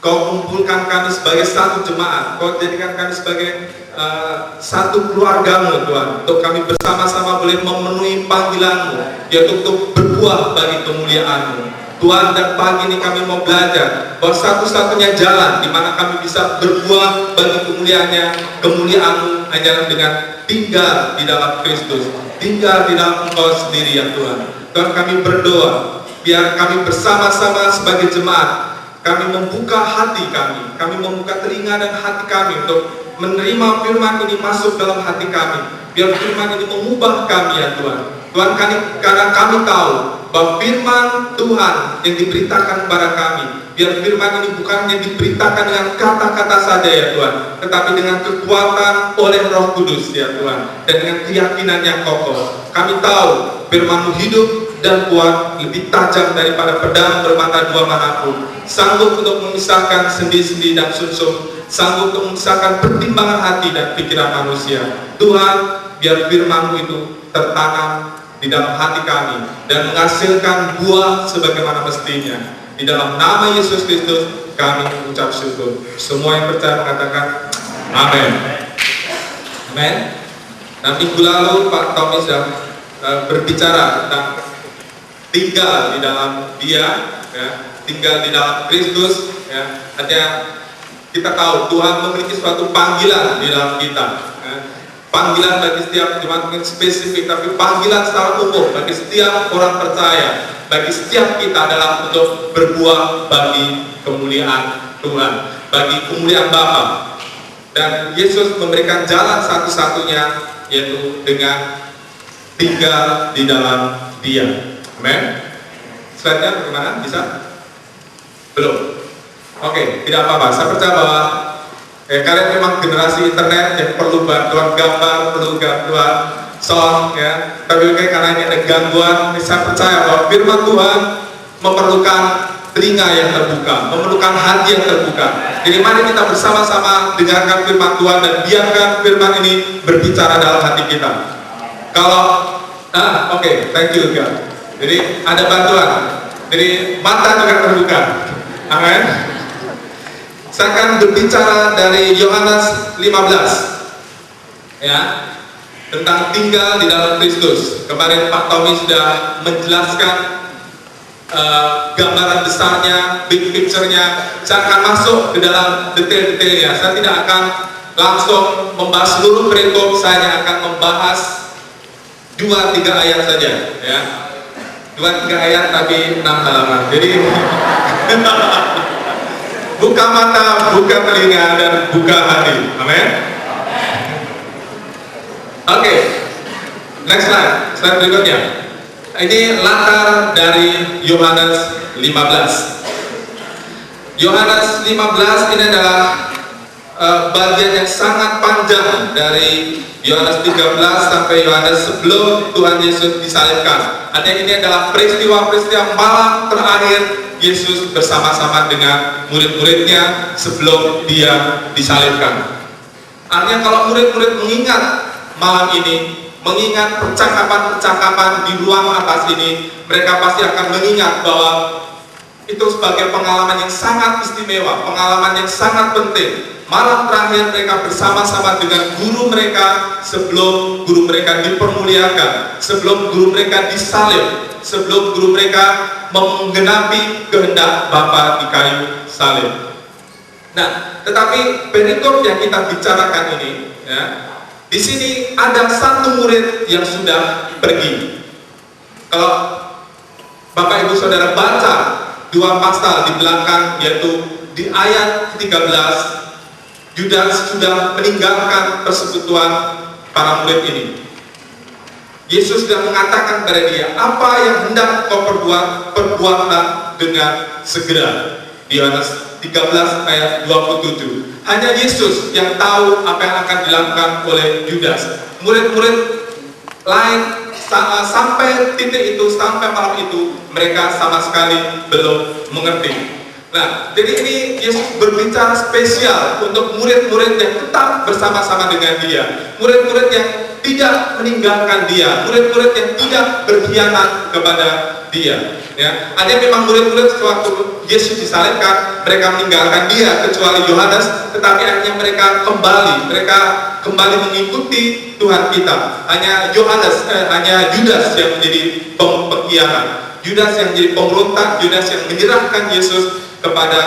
Kau kumpulkan kami sebagai satu jemaat, Kau jadikan kami sebagai satu keluarga-Mu Tuhan, untuk kami bersama-sama boleh memenuhi panggilan-Mu, yaitu untuk berbuah bagi kemuliaan-Mu Tuhan. Dan pagi ini kami mau belajar bahwa satu-satunya jalan di mana kami bisa berbuah bagi kemuliaan-Mu hanyalah dengan tinggal di dalam Kristus, tinggal di dalam Engkau sendiri ya Tuhan. Tuhan, kami berdoa biar kami bersama-sama sebagai jemaat, kami membuka hati kami membuka telinga dan hati kami untuk menerima firman ini masuk dalam hati kami. Biar firman ini mengubah kami ya Tuhan. Tuhan, karena kami tahu bahwa firman Tuhan yang diberitakan kepada kami, biar firman ini bukannya diberitakan dengan kata-kata saja ya Tuhan, tetapi dengan kekuatan oleh Roh Kudus ya Tuhan, dan dengan keyakinan yang kokoh. Kami tahu firman-Mu hidup dan kuat, lebih tajam daripada pedang bermata dua manapun, sanggup untuk memisahkan sendi-sendi dan sumsum, sanggup untuk memisahkan pertimbangan hati dan pikiran manusia. Tuhan, biar firman-Mu itu tertanam di dalam hati kami dan menghasilkan buah sebagaimana mestinya. Di dalam nama Yesus Kristus kami mengucap syukur. Semua yang percaya mengatakan amin. Amin. Nah, minggu lalu Pak Tommy sudah berbicara tentang tinggal di dalam Dia, ya, tinggal di dalam Kristus. Ya. Artinya kita tahu Tuhan memiliki suatu panggilan di dalam kita. Panggilan bagi setiap jemaat mungkin spesifik, tapi panggilan secara umum bagi setiap orang percaya, bagi setiap kita adalah untuk berbuah bagi kemuliaan Tuhan, bagi kemuliaan Bapa. Dan Yesus memberikan jalan satu-satunya, yaitu dengan tinggal di dalam Dia. Amin. Slide-nya bagaimana? Bisa? Belum? Oke, tidak apa-apa. Saya percaya bahwa kalian memang generasi internet yang perlu bantuan gambar, perlu bantuan sound, ya. Tapi karena ini ada gangguan, saya percaya bahwa firman Tuhan memerlukan telinga yang terbuka, memerlukan hati yang terbuka. Jadi mari kita bersama-sama dengarkan firman Tuhan dan biarkan firman ini berbicara dalam hati kita. Kalau, oke, thank you God. Jadi ada bantuan. Jadi mata juga terbuka. Amin. Saya akan berbicara dari Yohanes 15 ya, tentang tinggal di dalam Kristus. Kemarin Pak Tommy sudah menjelaskan gambaran besarnya, big picture-nya. Saya akan masuk ke dalam detail-detailnya. Saya tidak akan langsung membahas seluruh perikop, saya akan membahas 2-3 ayat saja ya. 2-3 ayat tapi 6 halaman. Jadi buka mata, buka telinga, dan buka hati. Amin. Oke, next slide. Slide berikutnya. Ini latar dari Yohanes 15. Yohanes 15 ini adalah bagian yang sangat panjang dari Yohanes 13 sampai Yohanes sebelum Tuhan Yesus disalibkan. Artinya ini adalah peristiwa-peristiwa malam terakhir Yesus bersama-sama dengan murid-muridnya sebelum Dia disalibkan. Artinya kalau murid-murid mengingat malam ini, mengingat percakapan-percakapan di ruang atas ini, mereka pasti akan mengingat bahwa itu sebagai pengalaman yang sangat istimewa, pengalaman yang sangat penting. Malam terakhir mereka bersama-sama dengan guru mereka sebelum guru mereka dipermuliakan, sebelum guru mereka disalib, sebelum guru mereka menggenapi kehendak Bapa di kayu salib. Nah, tetapi perikop yang kita bicarakan ini, ya, di sini ada satu murid yang sudah pergi. Kalau Bapak Ibu Saudara baca 2 pasal di belakang, yaitu di ayat 13, Yudas sudah meninggalkan persekutuan para murid ini. Yesus sudah mengatakan kepada dia, apa yang hendak kau perbuatlah dengan segera. Di Yohanes 13 ayat 27. Hanya Yesus yang tahu apa yang akan dilakukan oleh Yudas. Murid-murid lain sampai titik itu, sampai malam itu, mereka sama sekali belum mengerti. Nah, jadi ini Yesus berbicara spesial untuk murid-murid yang tetap bersama-sama dengan Dia, murid-murid yang tidak meninggalkan Dia, murid-murid yang tidak berkhianat kepada dia. Ya, hanya memang murid-murid sewaktu Yesus disalibkan, mereka meninggalkan dia kecuali Yohanes, tetapi akhirnya mereka kembali mengikuti Tuhan kita. Hanya Yudas yang menjadi pengkhianat, Yudas yang menjadi pemberontak, Yudas yang menyerahkan Yesus kepada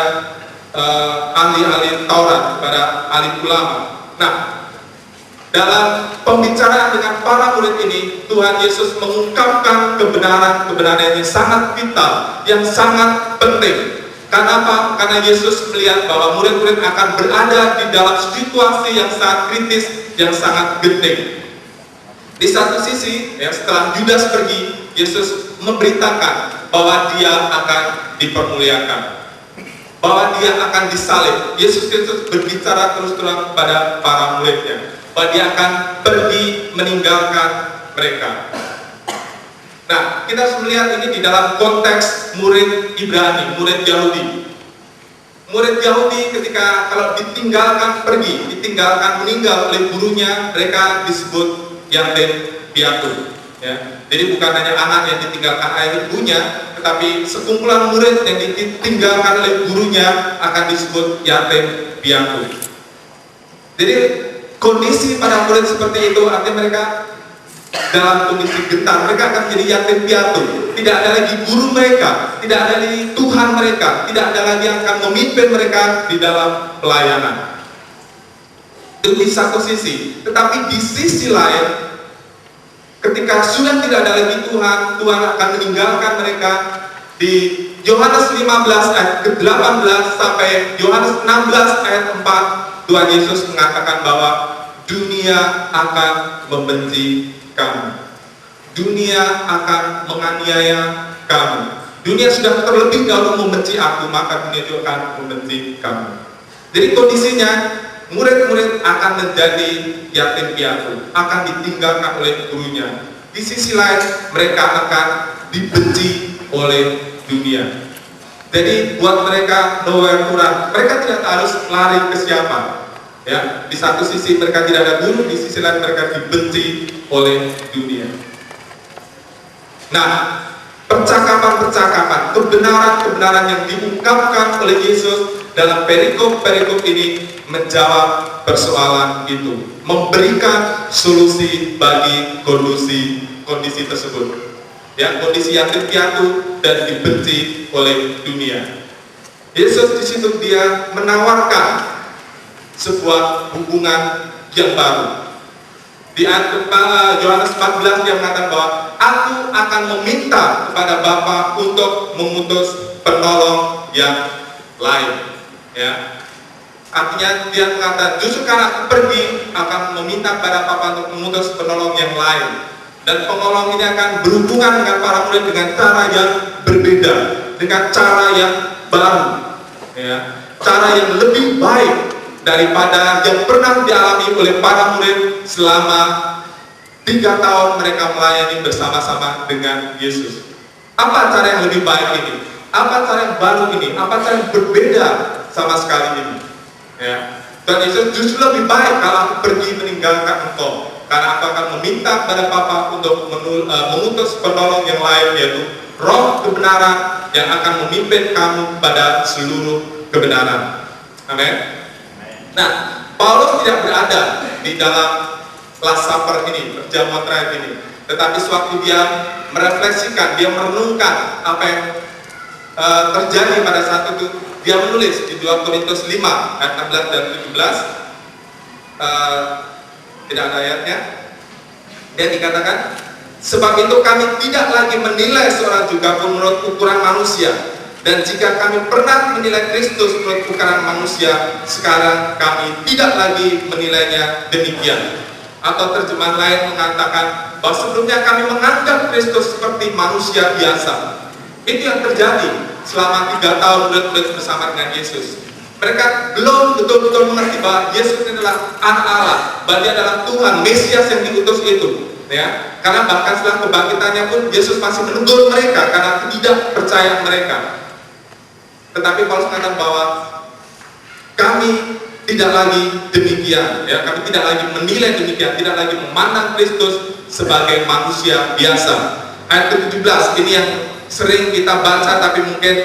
ahli-ahli Taurat, kepada ahli ulama. Nah, dalam pembicaraan dengan para murid ini, Tuhan Yesus mengungkapkan kebenaran-kebenaran yang sangat vital, yang sangat penting. Karena apa? Karena Yesus melihat bahwa murid-murid akan berada di dalam situasi yang sangat kritis, yang sangat genting. Di satu sisi, ya, setelah Yudas pergi, Yesus memberitakan bahwa dia akan dipermuliakan, bahwa dia akan disalib. Yesus Kristus berbicara terus terang kepada para muridnya bahwa dia akan pergi meninggalkan mereka. Nah, kita harus melihat ini di dalam konteks murid Ibrani, murid Yahudi. Murid Yahudi ketika kalau ditinggalkan pergi, meninggal oleh gurunya, mereka disebut yatim piatu. Ya. Jadi bukan hanya anak yang ditinggalkan ayah ibunya, tetapi sekumpulan murid yang ditinggalkan oleh gurunya akan disebut yatim piatu. Jadi kondisi para murid seperti itu artinya mereka dalam kondisi gentar, mereka akan menjadi yatim piatu. Tidak ada lagi guru mereka, tidak ada lagi Tuhan mereka, tidak ada lagi yang akan memimpin mereka di dalam pelayanan. Itu di satu sisi. Tetapi di sisi lain, ketika sudah tidak ada lagi Tuhan, Tuhan akan meninggalkan mereka. Di Yohanes 15 ayat ke-18 sampai Yohanes 16 ayat 4, Tuhan Yesus mengatakan bahwa dunia akan membenci kamu, dunia akan menganiaya kamu. Dunia sudah terlebih dahulu membenci aku, maka dunia juga akan membenci kamu. Jadi kondisinya, murid-murid akan menjadi yatim piatu, akan ditinggalkan oleh gurunya. Di sisi lain, mereka akan dibenci oleh dunia. Jadi buat mereka nowhere kurang, mereka tidak harus lari ke siapa. Ya, di satu sisi mereka tidak ada guru, di sisi lain mereka dibenci oleh dunia. Nah, percakapan-percakapan, kebenaran-kebenaran yang diungkapkan oleh Yesus dalam perikop-perikop ini menjawab persoalan itu, memberikan solusi bagi kondisi tersebut. Ya, kondisi yatim piatu dan dibenci oleh dunia. Yesus di situ dia menawarkan sebuah hubungan yang baru. Di ayat Yohanes 14 dia mengatakan bahwa aku akan meminta kepada Bapa untuk mengutus penolong yang lain. Ya. Artinya dia mengatakan justru karena aku pergi akan meminta kepada Bapa untuk mengutus penolong yang lain. Dan penolong ini akan berhubungan dengan para murid dengan cara yang berbeda, dengan cara yang baru, ya, cara yang lebih baik daripada yang pernah dialami oleh para murid selama 3 tahun mereka melayani bersama-sama dengan Yesus. Apa cara yang lebih baik ini? Apa cara yang baru ini? Apa cara yang berbeda sama sekali ini? Ya. Dan Yesus justru lebih baik kalau aku pergi meninggalkan engkau, karena aku akan meminta kepada Bapa untuk mengutus penolong yang lain, yaitu Roh kebenaran yang akan memimpin kamu pada seluruh kebenaran. Amin. Nah, Paulus tidak berada di dalam Last Supper ini, perjamuan terakhir ini, tetapi sewaktu dia merefleksikan, dia merenungkan apa yang terjadi pada saat itu, dia menulis di 2 Korintus 5 ayat 16 dan 17. Tidak ada ayatnya. Dia dikatakan, sebab itu kami tidak lagi menilai seorang juga pun menurut ukuran manusia. Dan jika kami pernah menilai Kristus menurut ukuran manusia, sekarang kami tidak lagi menilainya demikian. Atau terjemahan lain mengatakan bahwa sebelumnya kami menganggap Kristus seperti manusia biasa. Itu yang terjadi selama 3 tahun murid-murid bersama dengan Yesus. Mereka belum betul-betul mengerti bahwa Yesus adalah anak Allah, bahwa dia adalah Tuhan, Mesias yang diutus itu. Ya, karena bahkan setelah kebangkitannya pun Yesus masih menegur mereka karena tidak percaya mereka. Tetapi Paulus mengatakan bahwa kami tidak lagi demikian, ya, kami tidak lagi menilai demikian, tidak lagi memandang Kristus sebagai manusia biasa. Ayat ke-17 ini yang sering kita baca tapi mungkin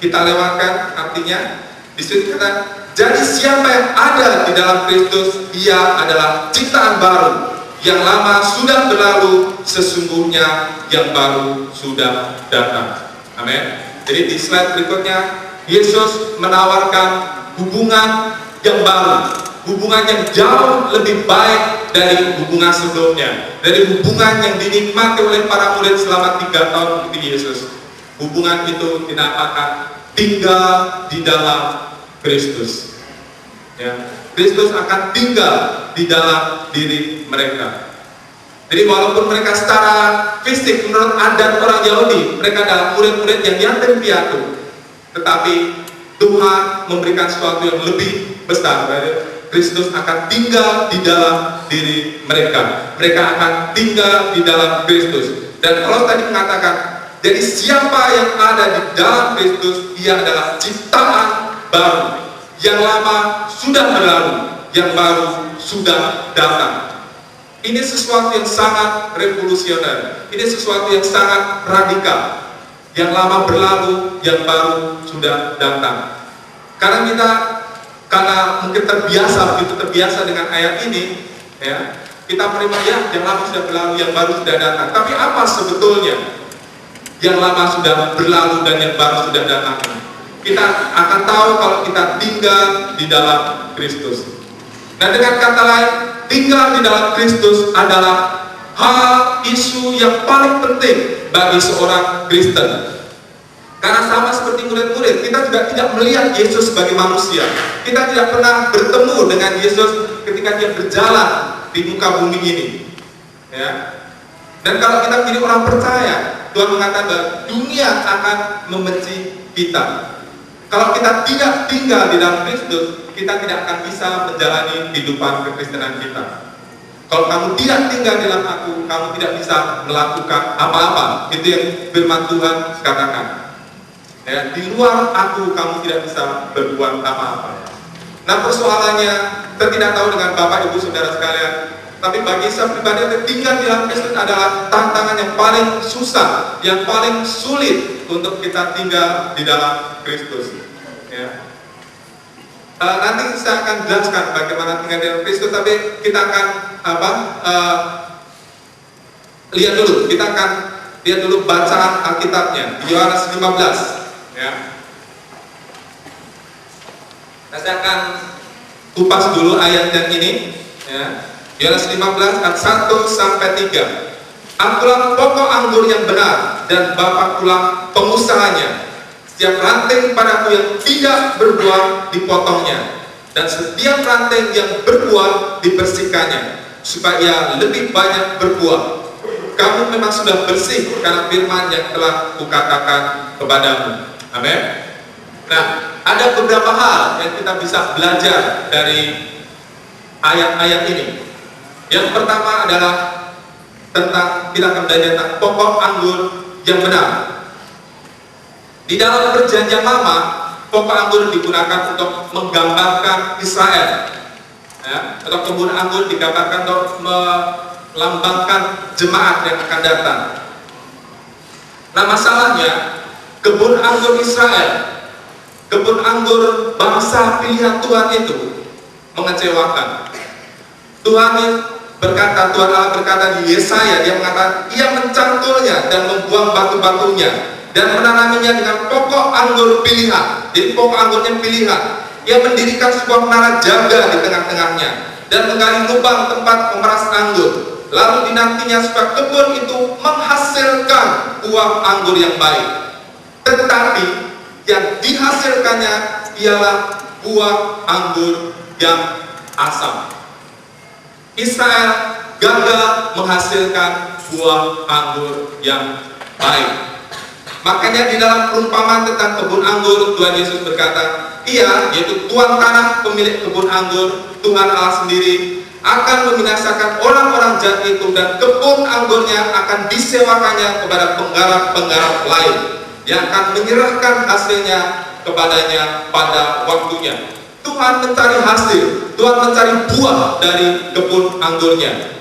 kita lewatkan artinya. Di situ kata, jadi siapa yang ada di dalam Kristus, ia adalah ciptaan baru. Yang lama sudah berlalu, sesungguhnya yang baru sudah datang. Amin. Jadi di slide berikutnya, Yesus menawarkan hubungan yang baru, hubungan yang jauh lebih baik dari hubungan sebelumnya, dari hubungan yang dinikmati oleh para murid selama 3 tahun mengikuti Yesus. Hubungan itu dinamakan tinggal di dalam Kristus. Ya, Kristus akan tinggal di dalam diri mereka. Jadi walaupun mereka secara fisik menurut adat orang Yahudi, mereka adalah murid-murid yang yatim piatu, tetapi Tuhan memberikan sesuatu yang lebih besar. Kristus akan tinggal di dalam diri mereka. Mereka akan tinggal di dalam Kristus. Dan kalau tadi mengatakan, jadi siapa yang ada di dalam Kristus, ia adalah ciptaan baru. Yang lama sudah berlalu, yang baru sudah datang. Ini sesuatu yang sangat revolusioner. Ini sesuatu yang sangat radikal. Yang lama berlalu, yang baru sudah datang. Karena mungkin begitu terbiasa dengan ayat ini, ya, kita menerima ya, yang lama sudah berlalu, yang baru sudah datang. Tapi apa sebetulnya yang lama sudah berlalu dan yang baru sudah datang? Kita akan tahu kalau kita tinggal di dalam Kristus. Nah, dengan kata lain, tinggal di dalam Kristus adalah hal isu yang paling penting bagi seorang Kristen. Karena sama seperti murid-murid, kita juga tidak melihat Yesus sebagai manusia. Kita tidak pernah bertemu dengan Yesus ketika dia berjalan di muka bumi ini. Ya. Dan kalau kita menjadi orang percaya, Tuhan mengatakan bahwa dunia akan membenci kita. Kalau kita tidak tinggal di dalam Kristus, kita tidak akan bisa menjalani kehidupan kekristenan kita. Kalau kamu tidak tinggal di dalam aku, kamu tidak bisa melakukan apa-apa. Itu yang firman Tuhan katakan. Ya, di luar aku, kamu tidak bisa berbuat apa-apa. Nah, persoalannya, saya tidak tahu dengan Bapak Ibu Saudara sekalian, tapi bagi saya pribadi, tinggal di dalam Kristus adalah tantangan yang paling susah, yang paling sulit untuk kita tinggal di dalam Kristus. Ya. Nanti saya akan jelaskan bagaimana tinggal di dalam Kristus, tapi kita akan lihat dulu bacaan Alkitabnya di Yohanes 15. Ya. Nah, saya akan kupas dulu ayat yang ini. Ya. Yohanes 15 ayat 1 sampai 3. Akulah pokok anggur yang benar, dan Bapa pula pengusahanya. Setiap ranting padaku yang tidak berbuah dipotongnya, dan setiap ranting yang berbuah dibersihkannya, supaya ia lebih banyak berbuah. Kamu memang sudah bersih karena firman yang telah kukatakan kepadamu. Amin. Nah, ada beberapa hal yang kita bisa belajar dari ayat-ayat ini. Yang pertama adalah tentang, kita akan belajar tentang pokok anggur yang benar. Di dalam perjanjian lama, pokok anggur digunakan untuk menggambarkan Israel, ya, atau kebun anggur digambarkan untuk melambangkan jemaat yang akan datang. Nah, masalahnya kebun anggur Israel, kebun anggur bangsa pilihan Tuhan itu mengecewakan. Tuhan Allah berkata di Yesaya, dia mengatakan, ia mencantulnya dan membuang batu-batunya dan menanaminya dengan pokok anggur pilihan. Jadi pokok anggurnya pilihan. Ia mendirikan sebuah menara jaga di tengah-tengahnya dan menggali lubang tempat memeras anggur. Lalu dinantinya supaya kebun itu menghasilkan buah anggur yang baik. Tetapi yang dihasilkannya ialah buah anggur yang asam. Israel gagal menghasilkan buah anggur yang baik. Makanya di dalam perumpamaan tentang kebun anggur, Tuhan Yesus berkata, ia, yaitu tuan tanah pemilik kebun anggur, Tuhan Allah sendiri, akan membinasakan orang-orang jahat itu, dan kebun anggurnya akan disewakannya kepada penggarap-penggarap lain yang akan menyerahkan hasilnya kepadanya pada waktunya. Tuhan mencari hasil, Tuhan mencari buah dari kebun anggurnya.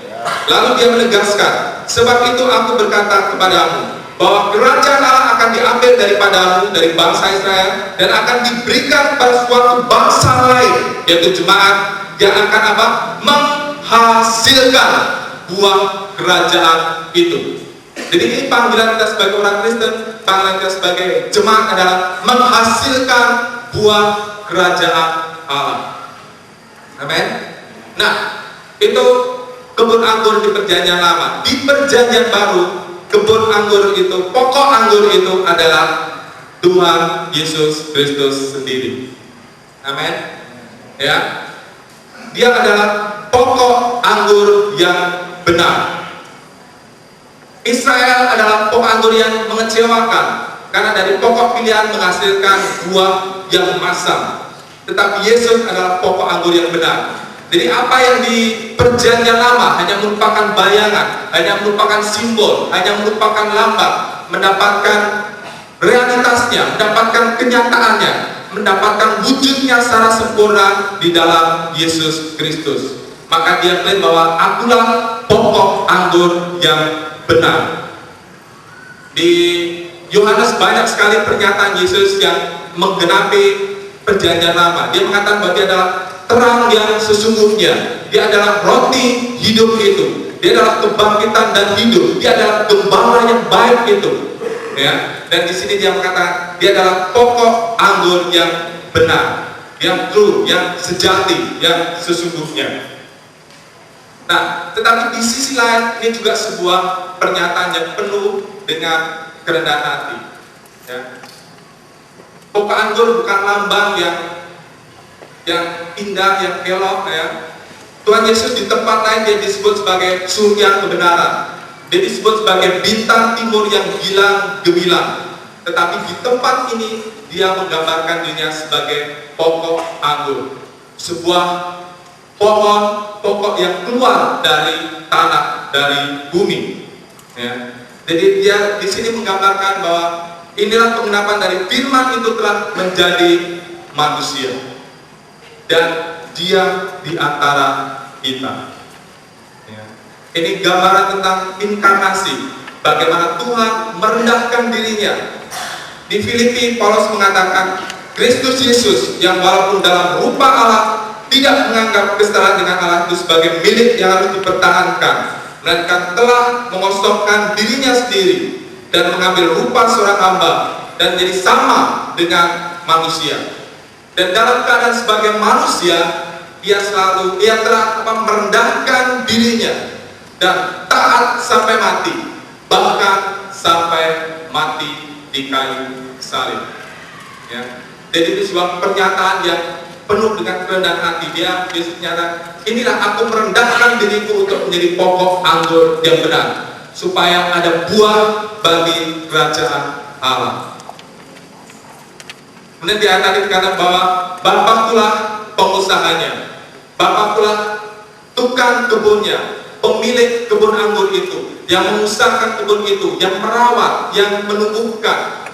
Lalu dia menegaskan, sebab itu aku berkata kepadamu, bahwa kerajaan Allah akan diambil daripadamu, dari bangsa Israel, dan akan diberikan pada suatu bangsa lain, yaitu jemaat yang akan apa? Menghasilkan buah kerajaan itu. Jadi ini panggilan kita sebagai orang Kristen, panggilan kita sebagai jemaat adalah menghasilkan buah kerajaan Allah. Amin. Nah, itu kebun anggur di Perjanjian Lama. Di Perjanjian Baru, kebun anggur itu, pokok anggur itu adalah Tuhan Yesus Kristus sendiri. Amin. Ya, Dia adalah pokok anggur yang benar. Israel adalah pokok anggur yang mengecewakan, karena dari pokok pilihan menghasilkan buah yang masam. Tetapi Yesus adalah pokok anggur yang benar. Jadi apa yang di Perjanjian Lama hanya merupakan bayangan, hanya merupakan simbol, hanya merupakan lambang, mendapatkan realitasnya, mendapatkan kenyataannya, mendapatkan wujudnya secara sempurna di dalam Yesus Kristus. Maka dia klaim bahwa akulah pokok anggur yang benar. Di Yohanes banyak sekali pernyataan Yesus yang menggenapi Perjanjian Lama. Dia mengatakan bahwa dia adalah terang yang sesungguhnya, dia adalah roti hidup itu, dia adalah kebangkitan dan hidup, dia adalah gembala yang baik itu, ya. Dan di sini dia mengatakan dia adalah pokok anggur yang benar, yang true, yang sejati, yang sesungguhnya. Nah, tetapi di sisi lain ini juga sebuah pernyataan yang penuh dengan kerendahan hati, ya. Pokok anggur bukan lambang yang indah, yang elok, ya. Tuhan Yesus di tempat lain dia disebut sebagai surga kebenaran. Dia disebut sebagai bintang timur yang gilang gemilang. Tetapi di tempat ini dia menggambarkan dirinya sebagai pokok anggur, sebuah pokok yang keluar dari tanah, dari bumi, ya. Jadi dia di sini menggambarkan bahwa inilah penggenapan dari firman itu telah menjadi manusia dan dia di antara kita, ya. Ini gambaran tentang inkarnasi, bagaimana Tuhan merendahkan dirinya. Di Filipi Paulus mengatakan Kristus Yesus yang walaupun dalam rupa Allah tidak menganggap kesetaraan dengan Allah itu sebagai milik yang harus dipertahankan, melainkan telah mengosongkan dirinya sendiri dan mengambil rupa seorang hamba dan menjadi sama dengan manusia. Dan dalam keadaan sebagai manusia, ia telah merendahkan dirinya dan taat sampai mati, bahkan sampai mati di kayu salib, ya. Jadi itu sebuah pernyataan yang penuh dengan kerendahan hati. Yesus menyatakan, inilah aku merendahkan diriku untuk menjadi pokok anggur yang benar, supaya ada buah bagi kerajaan Allah. Kemudian di ayat tadi dikatakan bahwa Bapakkulah pengusahanya, Bapakkulah tukang kebunnya, pemilik kebun anggur itu, yang mengusahakan kebun itu, yang merawat, yang menumbuhkan,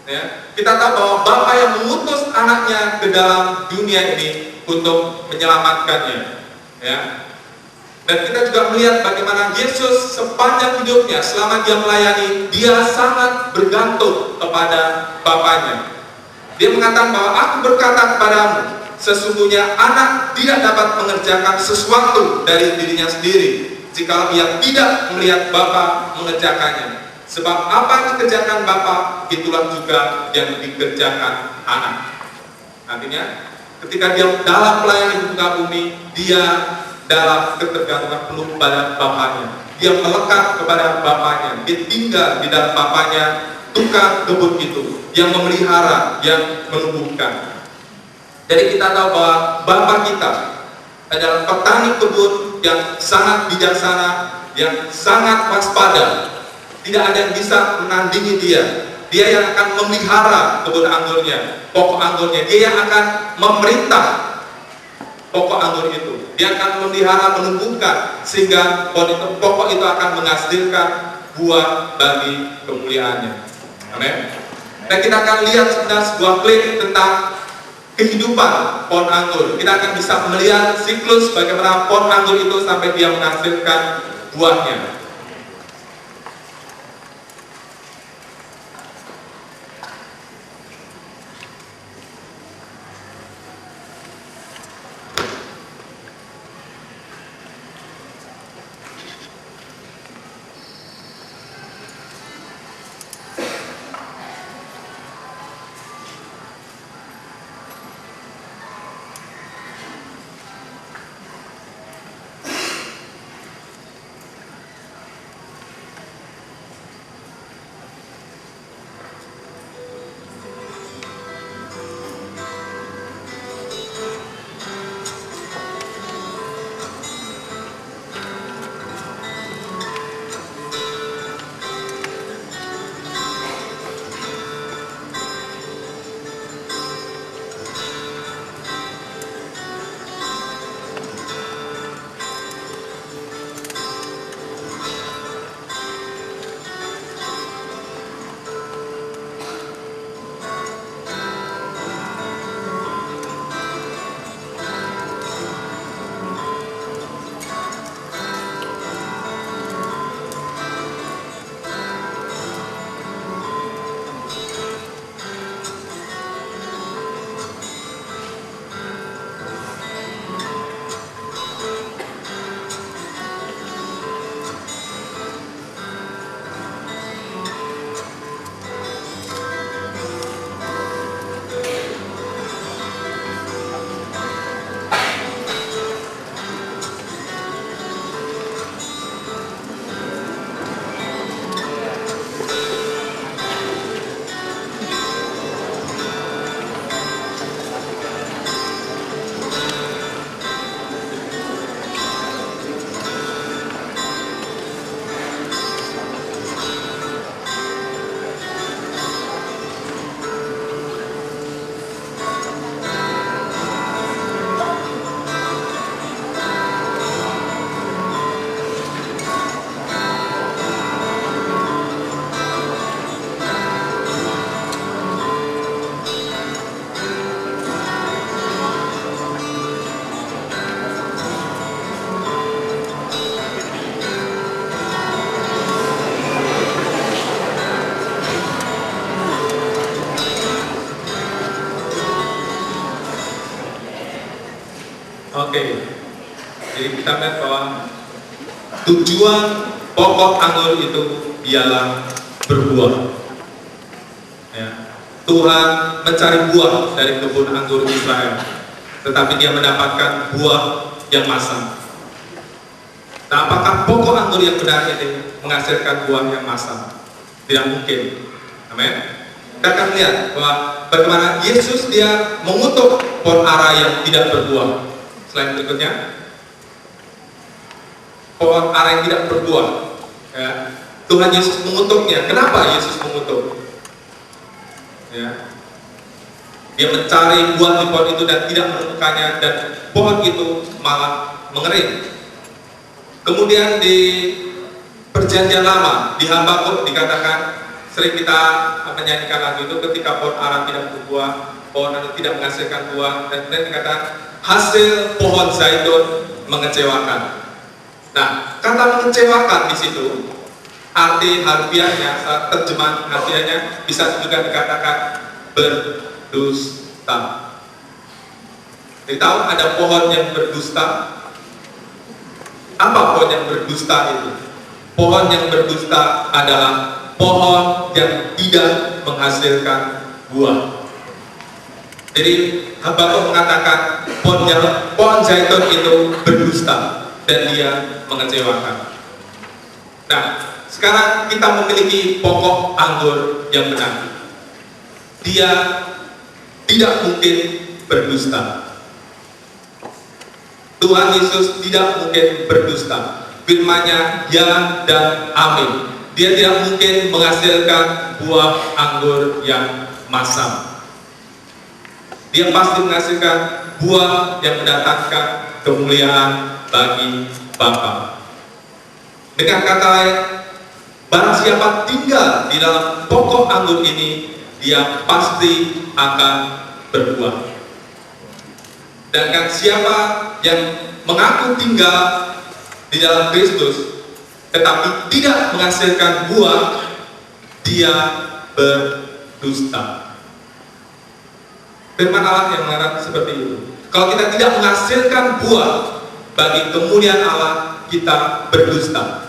ya. Kita tahu bahwa Bapa yang mengutus anaknya ke dalam dunia ini untuk menyelamatkannya, ya. Dan kita juga melihat bagaimana Yesus sepanjang hidupnya, selama dia melayani, dia sangat bergantung kepada Bapanya. Dia mengatakan bahwa aku berkata kepadamu, sesungguhnya anak tidak dapat mengerjakan sesuatu dari dirinya sendiri, jika ia tidak melihat Bapa mengerjakannya. Sebab apa yang dikerjakan Bapa, itulah juga yang dikerjakan anak. Artinya, ketika dia dalam pelayanan di muka bumi, dia dalam ketergantungan penuh kepada Bapanya. Dia melekat kepada Bapanya. Dia tinggal di dalam Bapanya, tukang kebun itu, yang memelihara, yang menumbuhkan. Jadi kita tahu bahwa Bapa kita adalah petani kebun yang sangat bijaksana, yang sangat waspada. Tidak ada yang bisa menandingi dia. Dia yang akan memelihara kebun anggurnya, pokok anggurnya. Dia yang akan memerintah pokok anggur itu. Dia akan memelihara, menumbuhkan, sehingga pokok itu akan menghasilkan buah bagi kemuliaannya. Amin. Dan kita akan lihat sebenarnya sebuah klip tentang kehidupan pohon anggur. Kita akan bisa melihat siklus bagaimana pohon anggur itu sampai dia menghasilkan buahnya. ini kita lihat bahwa tujuan pokok anggur itu ialah berbuah. Ya. Tuhan mencari buah dari kebun anggur Israel, tetapi dia mendapatkan buah yang masam. Nah, apakah pokok anggur yang benar ini menghasilkan buah yang masam? Tidak mungkin. Amin. Kita akan lihat bahwa bagaimana Yesus dia mengutuk pohon ara yang tidak berbuah. Slide berikutnya. Pohon ara yang tidak berbuah. Ya. Tuhan Yesus mengutuknya. Kenapa Yesus mengutuk? Ya. Dia mencari buah di pohon itu dan tidak menemukannya, dan pohon itu malah mengering. Kemudian di Perjanjian Lama, di Habakuk dikatakan, sering kita menyanyikan lagu itu, ketika pohon ara tidak berbuah, pohon itu tidak menghasilkan buah, dan kemudian dikatakan hasil pohon zaitun mengecewakan. Nah, kata mengecewakan di situ, arti harfiahnya, terjemahan harfiahnya bisa juga dikatakan berdusta. Jadi tahu ada pohon yang berdusta? Apa pohon yang berdusta itu? Pohon yang berdusta adalah pohon yang tidak menghasilkan buah. Jadi Habakuk mengatakan pohon zaitun itu berdusta dan dia mengecewakan. Nah, sekarang kita memiliki pokok anggur yang benar. Dia tidak mungkin berdusta. Tuhan Yesus tidak mungkin berdusta. Firman-Nya ya dan amin. Dia tidak mungkin menghasilkan buah anggur yang masam. Dia pasti menghasilkan buah yang mendatangkan kemuliaan bagi Bapa. Dengan kata lain, barang siapa tinggal di dalam pokok anggur ini, dia pasti akan berbuah. Dan kan siapa yang mengaku tinggal di dalam Kristus tetapi tidak menghasilkan buah, dia berdusta. Firman Allah yang mengatakan seperti itu. Kalau kita tidak menghasilkan buah bagi kemuliaan Allah, kita berdusta.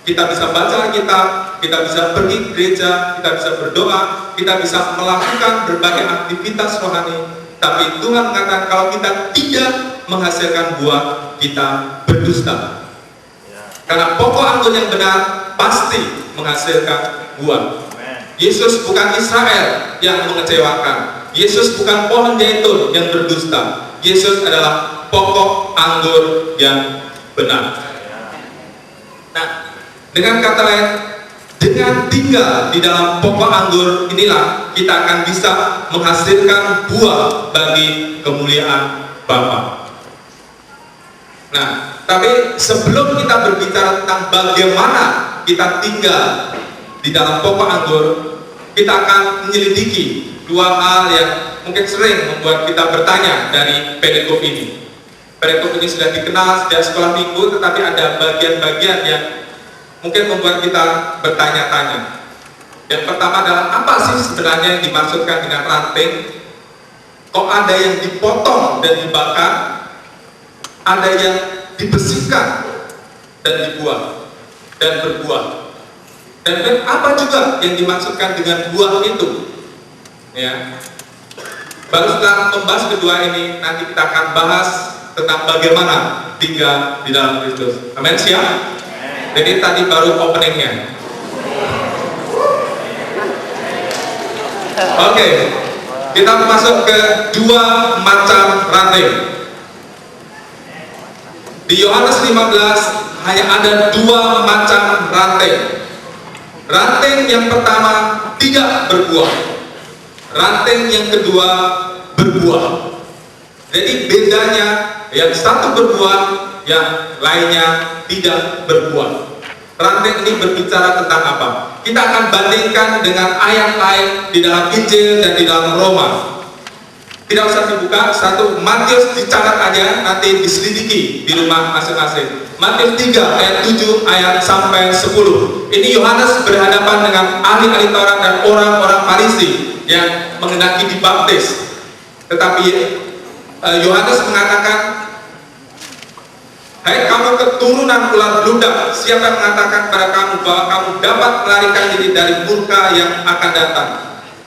Kita bisa baca Alkitab, kita bisa pergi ke gereja, kita bisa berdoa, kita bisa melakukan berbagai aktivitas rohani, tapi Tuhan mengatakan kalau kita tidak menghasilkan buah, kita berdusta. Karena pokok anggur yang benar pasti menghasilkan buah. Yesus bukan Israel yang mengecewakan. Yesus bukan pohon zaitun yang berdusta. Yesus adalah pokok anggur yang benar. Nah, dengan kata lain, dengan tinggal di dalam pokok anggur inilah kita akan bisa menghasilkan buah bagi kemuliaan Bapa. Nah, tapi sebelum kita berbicara tentang bagaimana kita tinggal di dalam pokok anggur, kita akan menyelidiki dua hal yang mungkin sering membuat kita bertanya dari perikop ini. Perikop ini sudah dikenal sejak sekolah minggu, tetapi ada bagian-bagian yang mungkin membuat kita bertanya-tanya. Yang pertama adalah, apa sih sebenarnya yang dimaksudkan dengan ranting? Kok ada yang dipotong dan dibakar, ada yang dibersihkan dan dibuang dan berbuah. Dan apa juga yang dimaksudkan dengan buah itu? Ya. Baru setelah membahas kedua ini, nanti kita akan bahas tentang bagaimana tinggal di dalam Kristus. Amin, siap? Jadi tadi baru openingnya. Oke, kita masuk ke dua macam ranting. Di Yohanes 15 hanya ada dua macam ranting. Ranting yang pertama tidak berbuah. Ranting yang kedua berbuah. Jadi bedanya, yang satu berbuah, yang lainnya tidak berbuah. Ranting ini berbicara tentang apa? Kita akan bandingkan dengan ayat lain di dalam Injil dan di dalam Roma. Tidak usah dibuka, satu Matius dicatat aja, nanti diselidiki di rumah masing-masing. Matius 3 ayat 7 ayat sampai 10. Ini Yohanes berhadapan dengan ahli-ahli Taurat dan orang-orang Farisi yang menghendaki dibaptis. Tetapi Yohanes mengatakan, Hai kamu keturunan ular ludak, siapa yang mengatakan kepada kamu bahwa kamu dapat melarikan diri dari murka yang akan datang?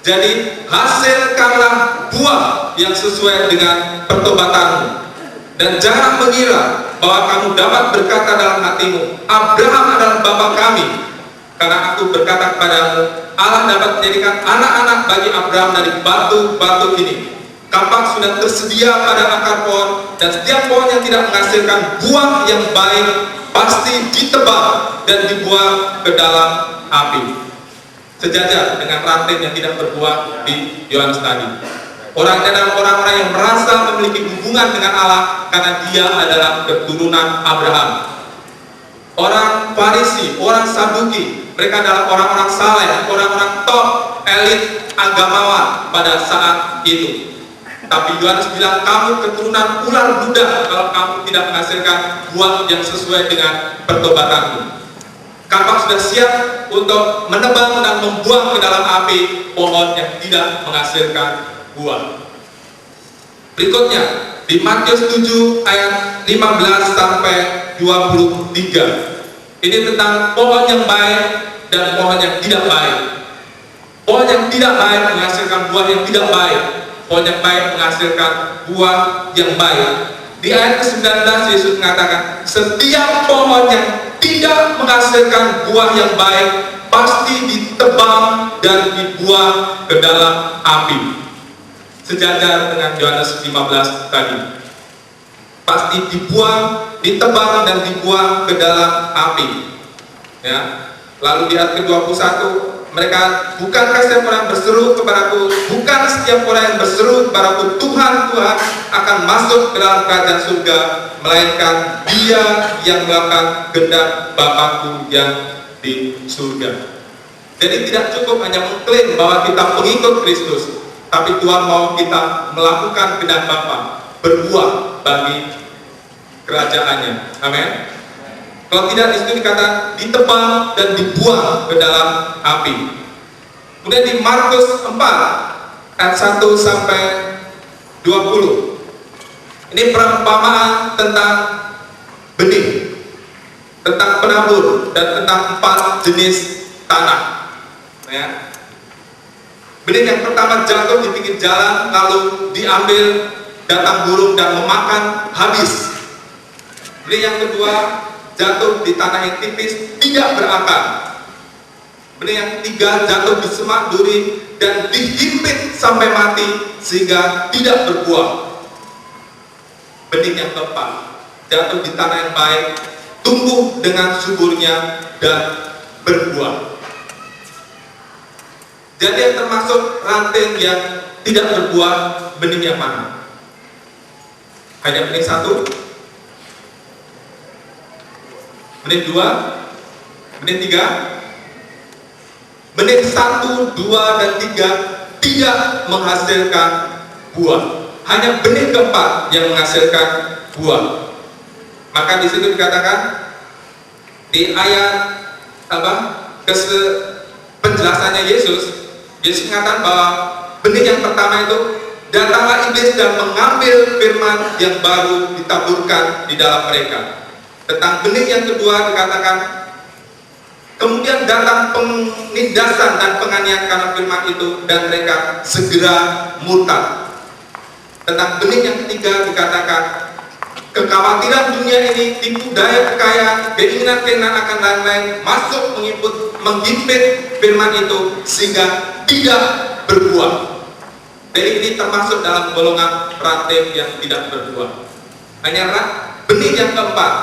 Jadi hasilkanlah buah yang sesuai dengan pertobatanmu, dan jangan mengira bahwa kamu dapat berkata dalam hatimu, Abraham adalah bapa kami. Karena aku berkata kepadamu, Allah dapat menjadikan anak-anak bagi Abraham dari batu-batu ini. Kapak sudah tersedia pada akar pohon, dan setiap pohon yang tidak menghasilkan buah yang baik pasti ditebang dan dibuang ke dalam api. Sejajar dengan ranting yang tidak berbuah di Yohanes tadi. Orang adalah orang-orang yang merasa memiliki hubungan dengan Allah karena dia adalah keturunan Abraham. Orang Farisi, orang Saduki, mereka adalah orang-orang saleh, orang-orang top, elit agamawan pada saat itu. Tapi Yohanes bilang, kamu keturunan ular ludak kalau kamu tidak menghasilkan buah yang sesuai dengan pertobatanmu. Kapak sudah siap untuk menebang dan membuang ke dalam api pohon yang tidak menghasilkan buah. Berikutnya di Matius 7 ayat 15 sampai 23. Ini tentang pohon yang baik dan pohon yang tidak baik. Pohon yang tidak baik menghasilkan buah yang tidak baik. Pohon yang baik menghasilkan buah yang baik. Di ayat ke-19 Yesus mengatakan, setiap pohon yang tidak menghasilkan buah yang baik pasti ditebang dan dibuang ke dalam api. Sejajar dengan Yohanes 15 tadi. Pasti dibuang, ditebang dan dibuang ke dalam api. Ya. Lalu di ayat ke-21, mereka, bukankah setiap orang berseru kepadaku, bukan setiap orang yang berseru kepadaku, Tuhan, Tuhan, akan masuk ke dalam kerajaan surga, melainkan dia yang melakukan kehendak Bapakku yang di surga. Jadi tidak cukup hanya mengklaim bahwa kita pengikut Kristus, tapi Tuhan mau kita melakukan kehendak Bapa, berbuah bagi kerajaannya. Amin. Kalau tidak, disitu dikatakan ditebang dan dibuang ke dalam api. Kemudian di Markus 4 ayat 1 sampai 20. Ini perumpamaan tentang benih, tentang penabur, dan tentang 4 jenis tanah. Ya. Benih yang pertama jatuh di pinggir jalan, lalu diambil, datang burung dan memakan habis. Benih yang kedua jatuh di tanah yang tipis, tidak berakar. Benih yang ketiga jatuh di semak duri dan dihimpit sampai mati sehingga tidak berbuah. Benih yang keempat jatuh di tanah yang baik, tumbuh dengan suburnya dan berbuah. Jadi yang termasuk ranting yang tidak berbuah, benih yang mana? Hanya benih satu, benih 2, benih 3, benih 1, 2, dan 3 tidak menghasilkan buah. Hanya benih keempat yang menghasilkan buah. Maka di situ dikatakan di ayat penjelasannya Yesus mengatakan bahwa benih yang pertama itu, datanglah iblis dan mengambil firman yang baru ditaburkan di dalam mereka. Tentang benih yang kedua dikatakan, kemudian datang penindasan dan penganiayaan karena firman itu, dan mereka segera murtad. Tentang benih yang ketiga dikatakan, kekhawatiran dunia ini, tipu daya kekayaan, keinginan-keinginan akan lain-lain masuk menghimpit firman itu sehingga tidak berbuah. Jadi ini termasuk dalam golongan ranting yang tidak berbuah. Hanya benih yang keempat,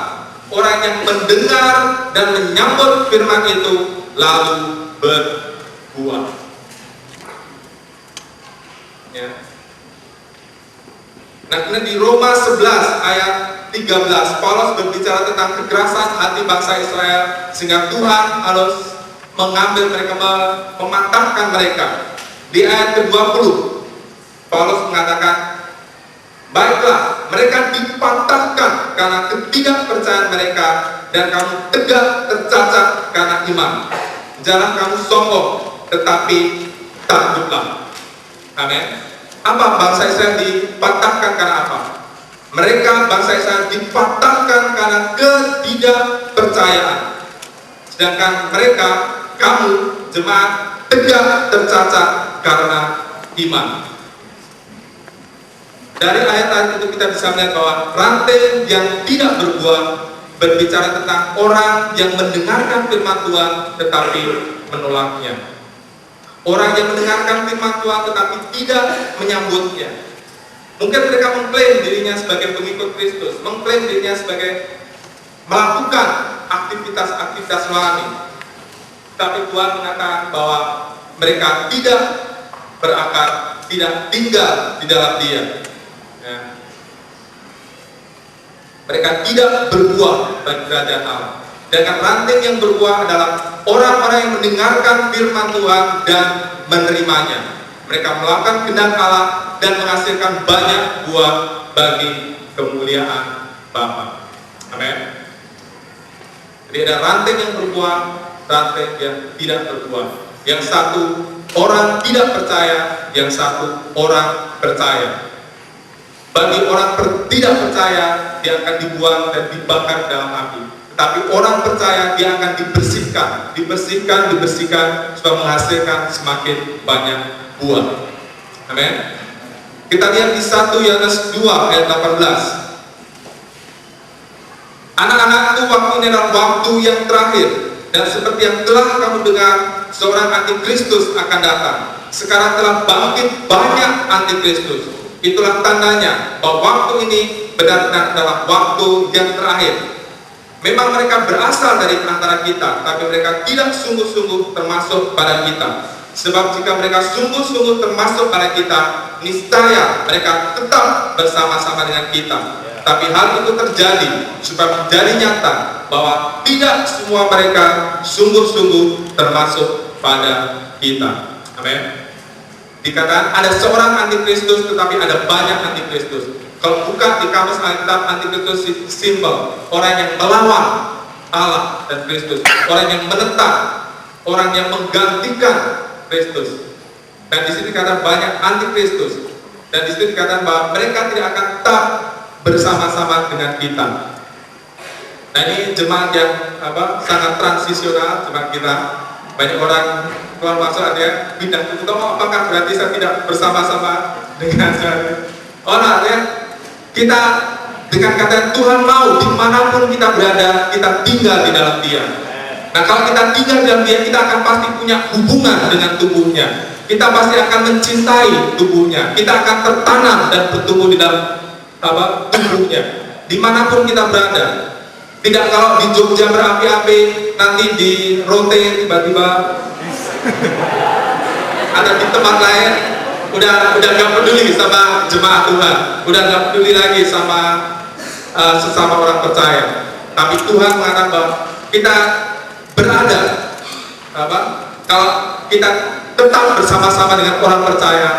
orang yang mendengar dan menyambut firman itu lalu berbuah. Ya. Nah, kemudian di Roma 11 ayat 13, Paulus berbicara tentang kekerasan hati bangsa Israel sehingga Tuhan harus mengambil mereka, mematahkan mereka. Di ayat ke-20, Paulus mengatakan, baiklah, mereka dipatahkan karena ketidakpercayaan mereka, dan kamu tegak tercacat karena iman. Jangan kamu sombong, tetapi takutlah. Amin. Apa bangsa Israel dipatahkan karena apa? Mereka, bangsa Israel, dipatahkan karena ketidakpercayaan. Sedangkan mereka, kamu, jemaat, tegak tercacat karena iman. Dari ayat-ayat itu kita bisa melihat bahwa rantai yang tidak berbuah berbicara tentang orang yang mendengarkan firman Tuhan tetapi menolaknya. Orang yang mendengarkan firman Tuhan tetapi tidak menyambutnya. Mungkin mereka mengklaim dirinya sebagai pengikut Kristus, mengklaim dirinya sebagai melakukan aktivitas-aktivitas rohani. Tapi Tuhan mengatakan bahwa mereka tidak berakar, tidak tinggal di dalam Dia. Ya. Mereka tidak berbuah bagi kerajaan Allah. Dengan ranting yang berbuah adalah orang-orang yang mendengarkan firman Tuhan dan menerimanya. Mereka melakukan kehendak Allah dan menghasilkan banyak buah bagi kemuliaan Bapa. Amin. Jadi ada ranting yang berbuah, ranting yang tidak berbuah. Yang satu orang tidak percaya, yang satu orang percaya. Bagi orang tidak percaya, dia akan dibuang dan dibakar dalam api. Tetapi orang percaya, dia akan dibersihkan supaya menghasilkan semakin banyak buah. Amin. Kita lihat di 1 Yohanes 2 ayat 18. Anak-anakku, waktu ini adalah waktu yang terakhir, dan seperti yang telah kamu dengar, seorang antikristus akan datang. Sekarang telah bangkit banyak antikristus. Itulah tandanya bahwa waktu ini benar-benar adalah waktu yang terakhir. Memang mereka berasal dari antara kita, tapi mereka tidak sungguh-sungguh termasuk pada kita. Sebab jika mereka sungguh-sungguh termasuk pada kita, niscaya mereka tetap bersama-sama dengan kita. Tapi hal itu terjadi supaya menjadi nyata bahwa tidak semua mereka sungguh-sungguh termasuk pada kita. Amin. Dikatakan ada seorang antikristus, tetapi ada banyak antikristus. Kalau buka di kamus Alkitab, antikristus simbol orang yang melawan Allah dan Kristus, orang yang menentang, orang yang menggantikan Kristus. Dan di sini dikatakan banyak antikristus. Dan di sini dikatakan bahwa mereka tidak akan tetap bersama-sama dengan kita. Nah, ini jemaat yang sangat transisional, jemaat kita. Banyak orang keluar masuk ada yang pindah ke Kutomo. Apakah berarti saya tidak bersama-sama dengan saya? Oh, artinya kita dengan kata Tuhan mau dimanapun kita berada, kita tinggal di dalam Dia. Nah, kalau kita tinggal di dalam Dia, kita akan pasti punya hubungan dengan tubuhnya. Kita pasti akan mencintai tubuhnya. Kita akan tertanam dan bertumbuh di dalam tubuhnya. Dimanapun kita berada. Tidak kalau di Jogja berapi-api, nanti di Rote tiba-tiba ada di tempat lain, udah nggak peduli sama jemaat Tuhan, udah nggak peduli lagi sama sesama orang percaya. Tapi Tuhan mengatakan bahwa kita berada, kalau kita tetap bersama-sama dengan orang percaya,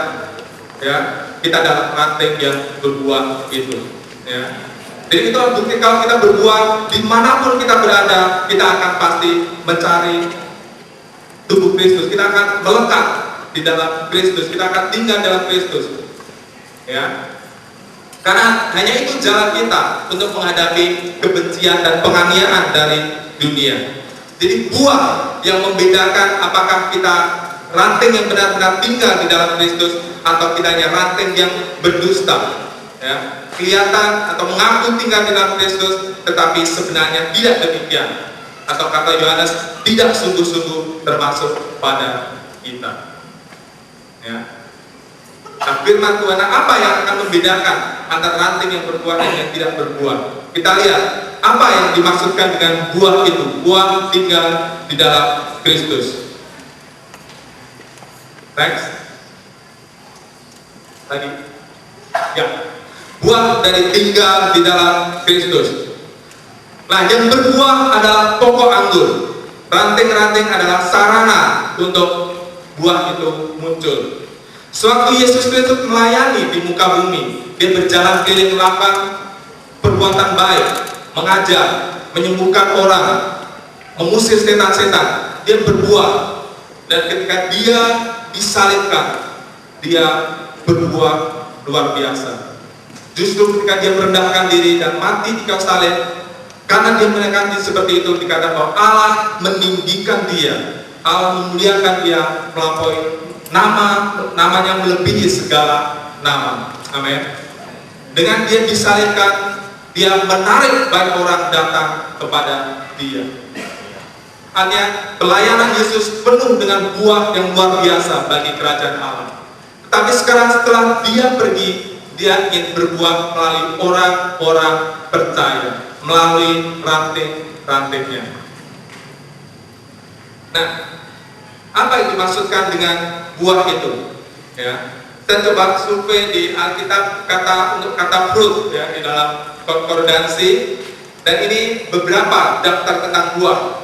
ya, kita dalam ranting yang berbuah itu, ya. Jadi itu bukti kalau kita berbuah dimanapun kita berada, kita akan pasti mencari tubuh Kristus. Kita akan melekat di dalam Kristus. Kita akan tinggal dalam Kristus. Ya, karena hanya itu jalan kita untuk menghadapi kebencian dan penganiayaan dari dunia. Jadi buah yang membedakan apakah kita ranting yang benar-benar tinggal di dalam Kristus atau kita hanya ranting yang berdusta. Ya, kelihatan atau mengaku tinggal di dalam Kristus, tetapi sebenarnya tidak demikian. Atau kata Yohanes, tidak sungguh-sungguh termasuk pada kita. Ya. Nah, firman Tuhan, apa yang akan membedakan antara ranting yang berbuah dan yang tidak berbuah? Kita lihat apa yang dimaksudkan dengan buah itu. Buah tinggal di dalam Kristus. Next. Lagi. Ya. Buah dari tinggal di dalam Kristus. Nah, yang berbuah adalah pokok anggur. Ranting-ranting adalah sarana untuk buah itu muncul. Sewaktu Yesus Kristus melayani di muka bumi, Dia berjalan keliling lapang perbuatan baik, mengajar, menyembuhkan orang, mengusir setan-setan. Dia berbuah. Dan ketika Dia disalibkan, Dia berbuah luar biasa. Justru ketika dia merendahkan diri dan mati di kayu salib, karena dia merendahkan diri seperti itu, dikatakan bahwa Allah meninggikan dia, Allah memuliakan dia melampaui namanya melebihi segala nama. Amin. Dengan dia disalibkan, dia menarik banyak orang datang kepada dia. Hanya pelayanan Yesus penuh dengan buah yang luar biasa bagi kerajaan Allah. Tetapi sekarang setelah dia pergi, dia ingin berbuah melalui orang-orang percaya, melalui ranting-rantingnya. Nah, apa yang dimaksudkan dengan buah itu? Ya, kita coba survei di Alkitab untuk kata fruit ya, di dalam konkordansi, dan ini beberapa daftar tentang buah.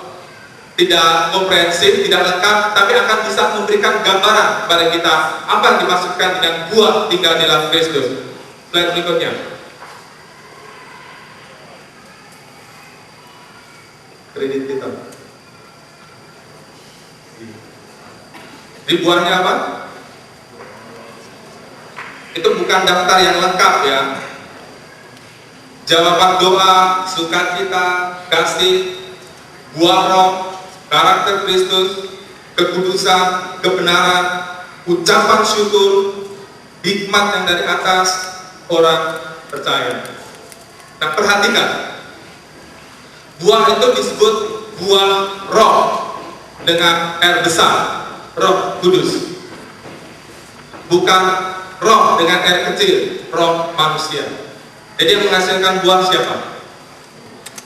Tidak komprehensif, tidak lengkap, tapi akan bisa memberikan gambaran kepada kita apa yang dimaksudkan dengan buah tinggal di dalam Kristus. Slide berikutnya. Kredit kita. Di buahnya apa? Itu bukan daftar yang lengkap ya. Jawaban doa, sukacita, kasih, buah roh, karakter Kristus, kekudusan, kebenaran, ucapan syukur, hikmat yang dari atas, orang percaya. Nah, perhatikan, buah itu disebut buah roh dengan R besar, Roh Kudus. Bukan roh dengan R kecil, roh manusia. Jadi yang menghasilkan buah siapa?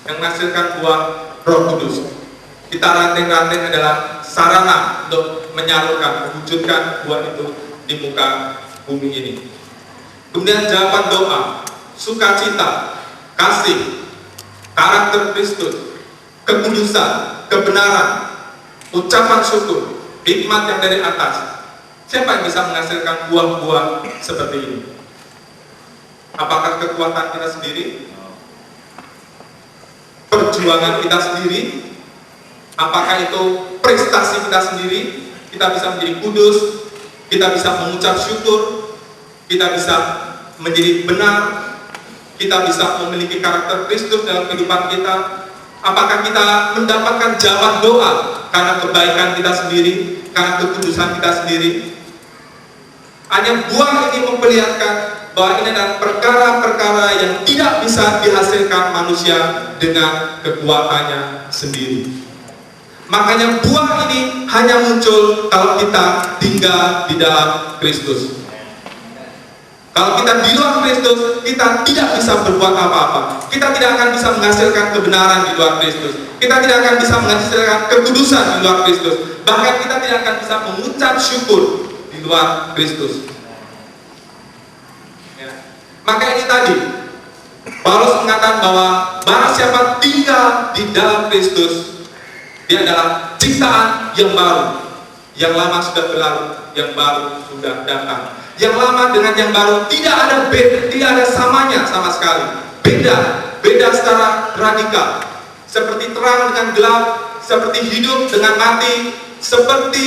Yang menghasilkan buah Roh Kudus. Kita ranting-ranting adalah sarana untuk menyalurkan, mewujudkan buah itu di muka bumi ini. Kemudian jawaban doa, sukacita, kasih, karakter Kristus, kekudusan, kebenaran, ucapan syukur, hikmat yang dari atas. Siapa yang bisa menghasilkan buah-buah seperti ini? Apakah kekuatan kita sendiri? Perjuangan kita sendiri? Apakah itu prestasi kita sendiri? Kita bisa menjadi kudus, kita bisa mengucap syukur, kita bisa menjadi benar, kita bisa memiliki karakter Kristus dalam kehidupan kita. Apakah kita mendapatkan jawaban doa karena kebaikan kita sendiri, karena kekudusan kita sendiri? Hanya buah ini memperlihatkan bahwa ini adalah perkara-perkara yang tidak bisa dihasilkan manusia dengan kekuatannya sendiri. Makanya buah ini hanya muncul kalau kita tinggal di dalam Kristus. Kalau kita di luar Kristus, kita tidak bisa berbuat apa-apa. Kita tidak akan bisa menghasilkan kebenaran di luar Kristus. Kita tidak akan bisa menghasilkan kekudusan di luar Kristus. Bahkan kita tidak akan bisa mengucap syukur di luar Kristus. Ya. Maka ini tadi, Paulus mengatakan bahwa barang siapa tinggal di dalam Kristus, dia adalah ciptaan yang baru. Yang lama sudah berlalu, yang baru sudah datang. Yang lama dengan yang baru tidak ada beda, tidak ada samanya sama sekali. Beda secara radikal. Seperti terang dengan gelap, seperti hidup dengan mati, seperti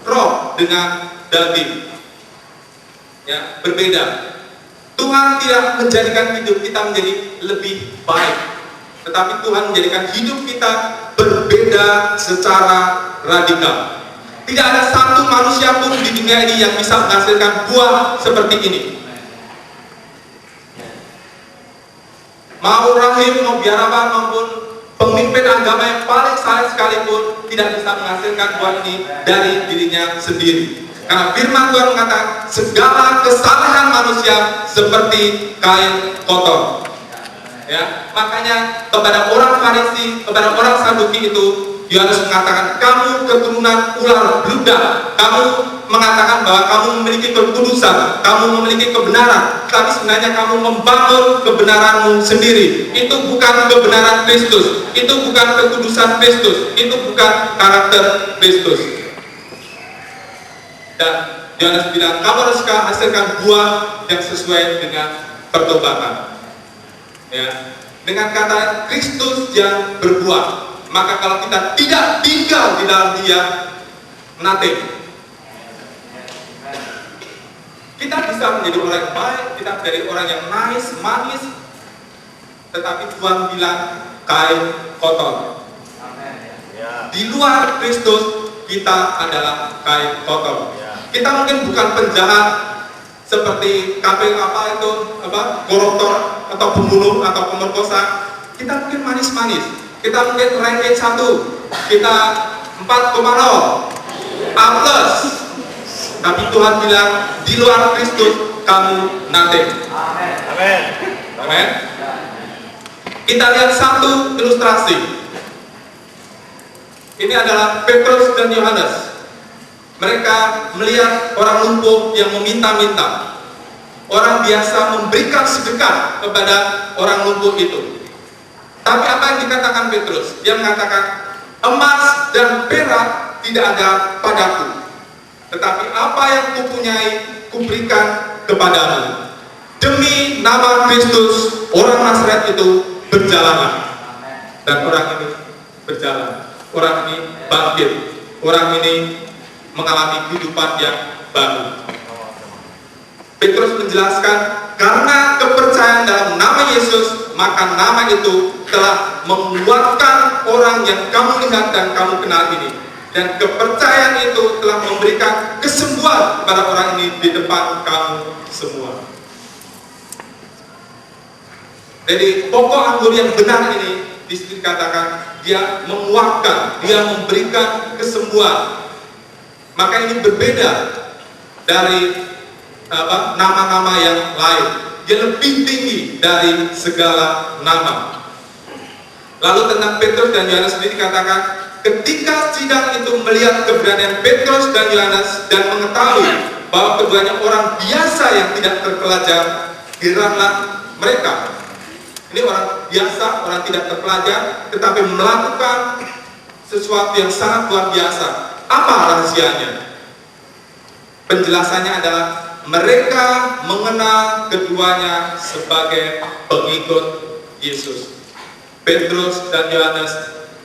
roh dengan daging. Ya, berbeda. Tuhan tidak menjadikan hidup kita menjadi lebih baik, tetapi Tuhan menjadikan hidup kita berbeda secara radikal. Tidak ada satu manusia pun di dunia ini yang bisa menghasilkan buah seperti ini. Mau rahim, mau biarawan, maupun pemimpin agama yang paling saleh sekalipun tidak bisa menghasilkan buah ini dari dirinya sendiri. Karena firman Tuhan mengatakan segala kesalahan manusia seperti kain kotor. Ya, makanya kepada orang Farisi, kepada orang Saduki itu Yohanes mengatakan, kamu keturunan ular bludak. Kamu mengatakan bahwa kamu memiliki kekudusan, kamu memiliki kebenaran, tapi sebenarnya kamu membangun kebenaranmu sendiri. Itu bukan kebenaran Kristus, itu bukan kekudusan Kristus, itu bukan karakter Kristus. Dan Yohanes bilang, kamu harus hasilkan buah yang sesuai dengan pertobatan. Ya, dengan kata Kristus yang berbuah. Maka kalau kita tidak tinggal di dalam Dia, nothing. Kita bisa menjadi orang yang baik, kita menjadi orang yang nice, manis, tetapi Tuhan bilang kain kotor. Di luar Kristus kita adalah kain kotor. Kita mungkin bukan penjahat seperti koruptor atau pembunuh atau pemerkosa. Kita mungkin manis-manis, kita mungkin ranking 1, kita 4,0 A+. Tapi Tuhan bilang di luar Kristus kamu nothing. Amin. Amin. Kita lihat satu ilustrasi. Ini adalah Petrus dan Yohanes. Mereka melihat orang lumpuh yang meminta-minta. Orang biasa memberikan sedekah kepada orang lumpuh itu. Tapi apa yang dikatakan Petrus? Dia mengatakan, emas dan perak tidak ada padaku, tetapi apa yang kupunyai kuberikan kepadamu. Demi nama Kristus, orang Nazaret itu berjalan. Dan orang ini berjalan. Orang ini bangkit. Orang ini mengalami kehidupan yang baru. Petrus menjelaskan, karena kepercayaan dalam nama Yesus, maka nama itu telah menguatkan orang yang kamu lihat dan kamu kenal ini. Dan kepercayaan itu telah memberikan kesembuhan kepada orang ini di depan kamu semua. Jadi pokok anggur yang benar ini disitu dikatakan dia menguatkan, dia memberikan kesembuhan. Maka ini berbeda dari nama-nama yang lain. Dia lebih tinggi dari segala nama. Lalu tentang Petrus dan Yohanes sendiri dikatakan, ketika sidang itu melihat keberanian Petrus dan Yohanes dan mengetahui bahwa keduanya orang biasa yang tidak terpelajar, heranlah mereka. Ini orang biasa, orang tidak terpelajar, tetapi melakukan sesuatu yang sangat luar biasa. Apa rahasianya? Penjelasannya adalah mereka mengenal keduanya sebagai pengikut Yesus. Petrus dan Yohanes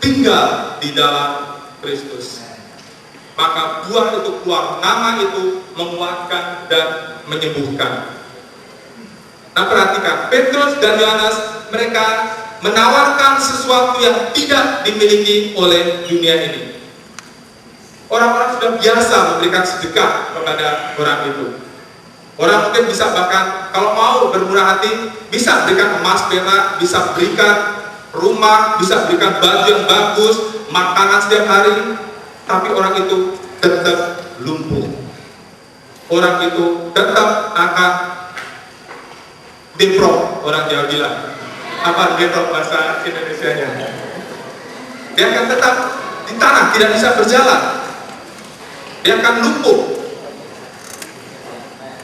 tinggal di dalam Kristus. Maka buah itu keluar, nama itu menguatkan dan menyembuhkan. Nah perhatikan, Petrus dan Yohanes mereka menawarkan sesuatu yang tidak dimiliki oleh dunia ini. Orang-orang sudah biasa memberikan sedekah kepada orang itu. Orang mungkin bisa bahkan kalau mau bermurah hati bisa berikan emas perak, bisa berikan rumah, bisa berikan baju yang bagus, makanan setiap hari. Tapi orang itu tetap lumpuh. Orang itu tetap akan deprok, orang Jawa bilang. Apa deprok bahasa Indonesianya? Dia akan tetap di tanah, tidak bisa berjalan. Dia akan lumpuh.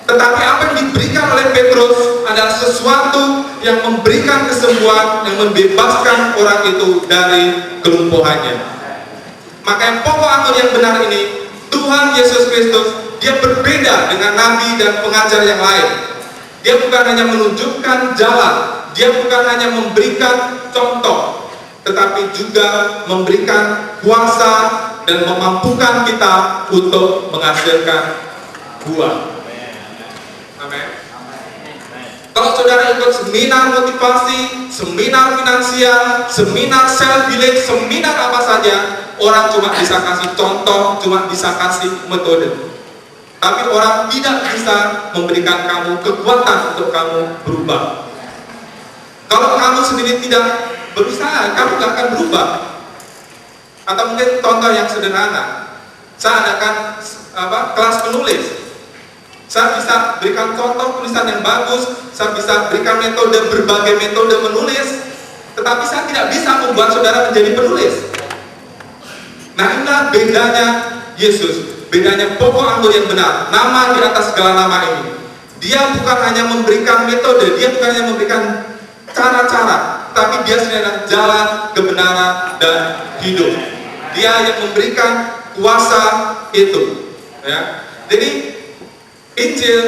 Tetapi apa yang diberikan oleh Petrus adalah sesuatu yang memberikan kesembuhan, yang membebaskan orang itu dari kelumpuhannya. Maka yang pokok anggur yang benar ini, Tuhan Yesus Kristus, dia berbeda dengan nabi dan pengajar yang lain. Dia bukan hanya menunjukkan jalan, dia bukan hanya memberikan contoh, tetapi juga memberikan kuasa dan memampukan kita untuk menghasilkan buah. Amin. Kalau saudara ikut seminar motivasi, seminar finansial, seminar self healing, seminar apa saja, orang cuma bisa kasih contoh, cuma bisa kasih metode. Tapi orang tidak bisa memberikan kamu kekuatan untuk kamu berubah. Kalau kamu sendiri tidak berusaha, kamu tidak akan berubah. Atau mungkin contoh yang sederhana, saya adakan kelas penulis. Saya bisa berikan contoh tulisan yang bagus, saya bisa berikan metode, berbagai metode menulis, tetapi saya tidak bisa membuat saudara menjadi penulis. Nah inilah bedanya Yesus. Bedanya pokok anggur yang benar, nama di atas segala nama ini. Dia bukan hanya memberikan metode, dia bukan hanya memberikan cara-cara, tapi dia sendiri adalah jalan, kebenaran, dan hidup. Dia yang memberikan kuasa itu. Ya. Jadi Injil,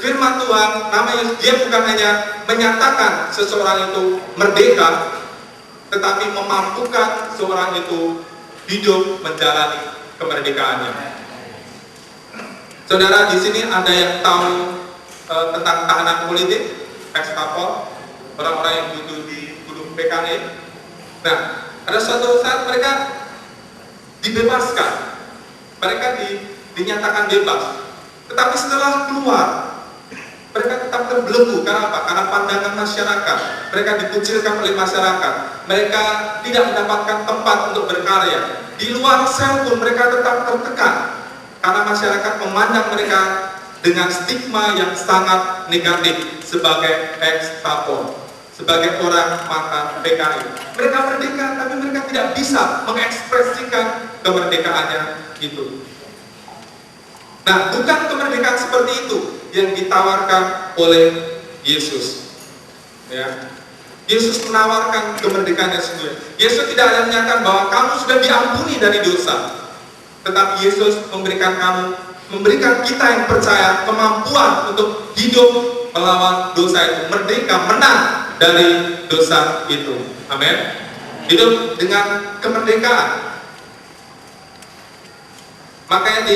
firman Tuhan, namanya dia bukan hanya menyatakan seseorang itu merdeka, tetapi memampukan seorang itu hidup menjalani kemerdekaannya. Saudara, di sini ada yang tahu tentang tahanan politik, ex-kapol, orang-orang yang duduk di Gunung PKI. Nah, ada suatu saat mereka dibebaskan, mereka dinyatakan bebas. Tetapi setelah keluar, mereka tetap terbelenggu. Karena apa? Karena pandangan masyarakat. Mereka dikucilkan oleh masyarakat. Mereka tidak mendapatkan tempat untuk berkarya. Di luar sel pun mereka tetap tertekan. Karena masyarakat memandang mereka dengan stigma yang sangat negatif sebagai ex-kapol, sebagai orang mantan PKI. Mereka merdeka, tapi mereka tidak bisa mengekspresikan kemerdekaannya itu. Nah, bukan kemerdekaan seperti itu yang ditawarkan oleh Yesus. Ya. Yesus menawarkan kemerdekaan yang sesungguhnya. Yesus tidak hanya menyatakan bahwa kamu sudah diampuni dari dosa, tetapi Yesus memberikan kita yang percaya kemampuan untuk hidup melawan dosa itu, merdeka, menang dari dosa itu. Amin. Hidup dengan kemerdekaan. Makanya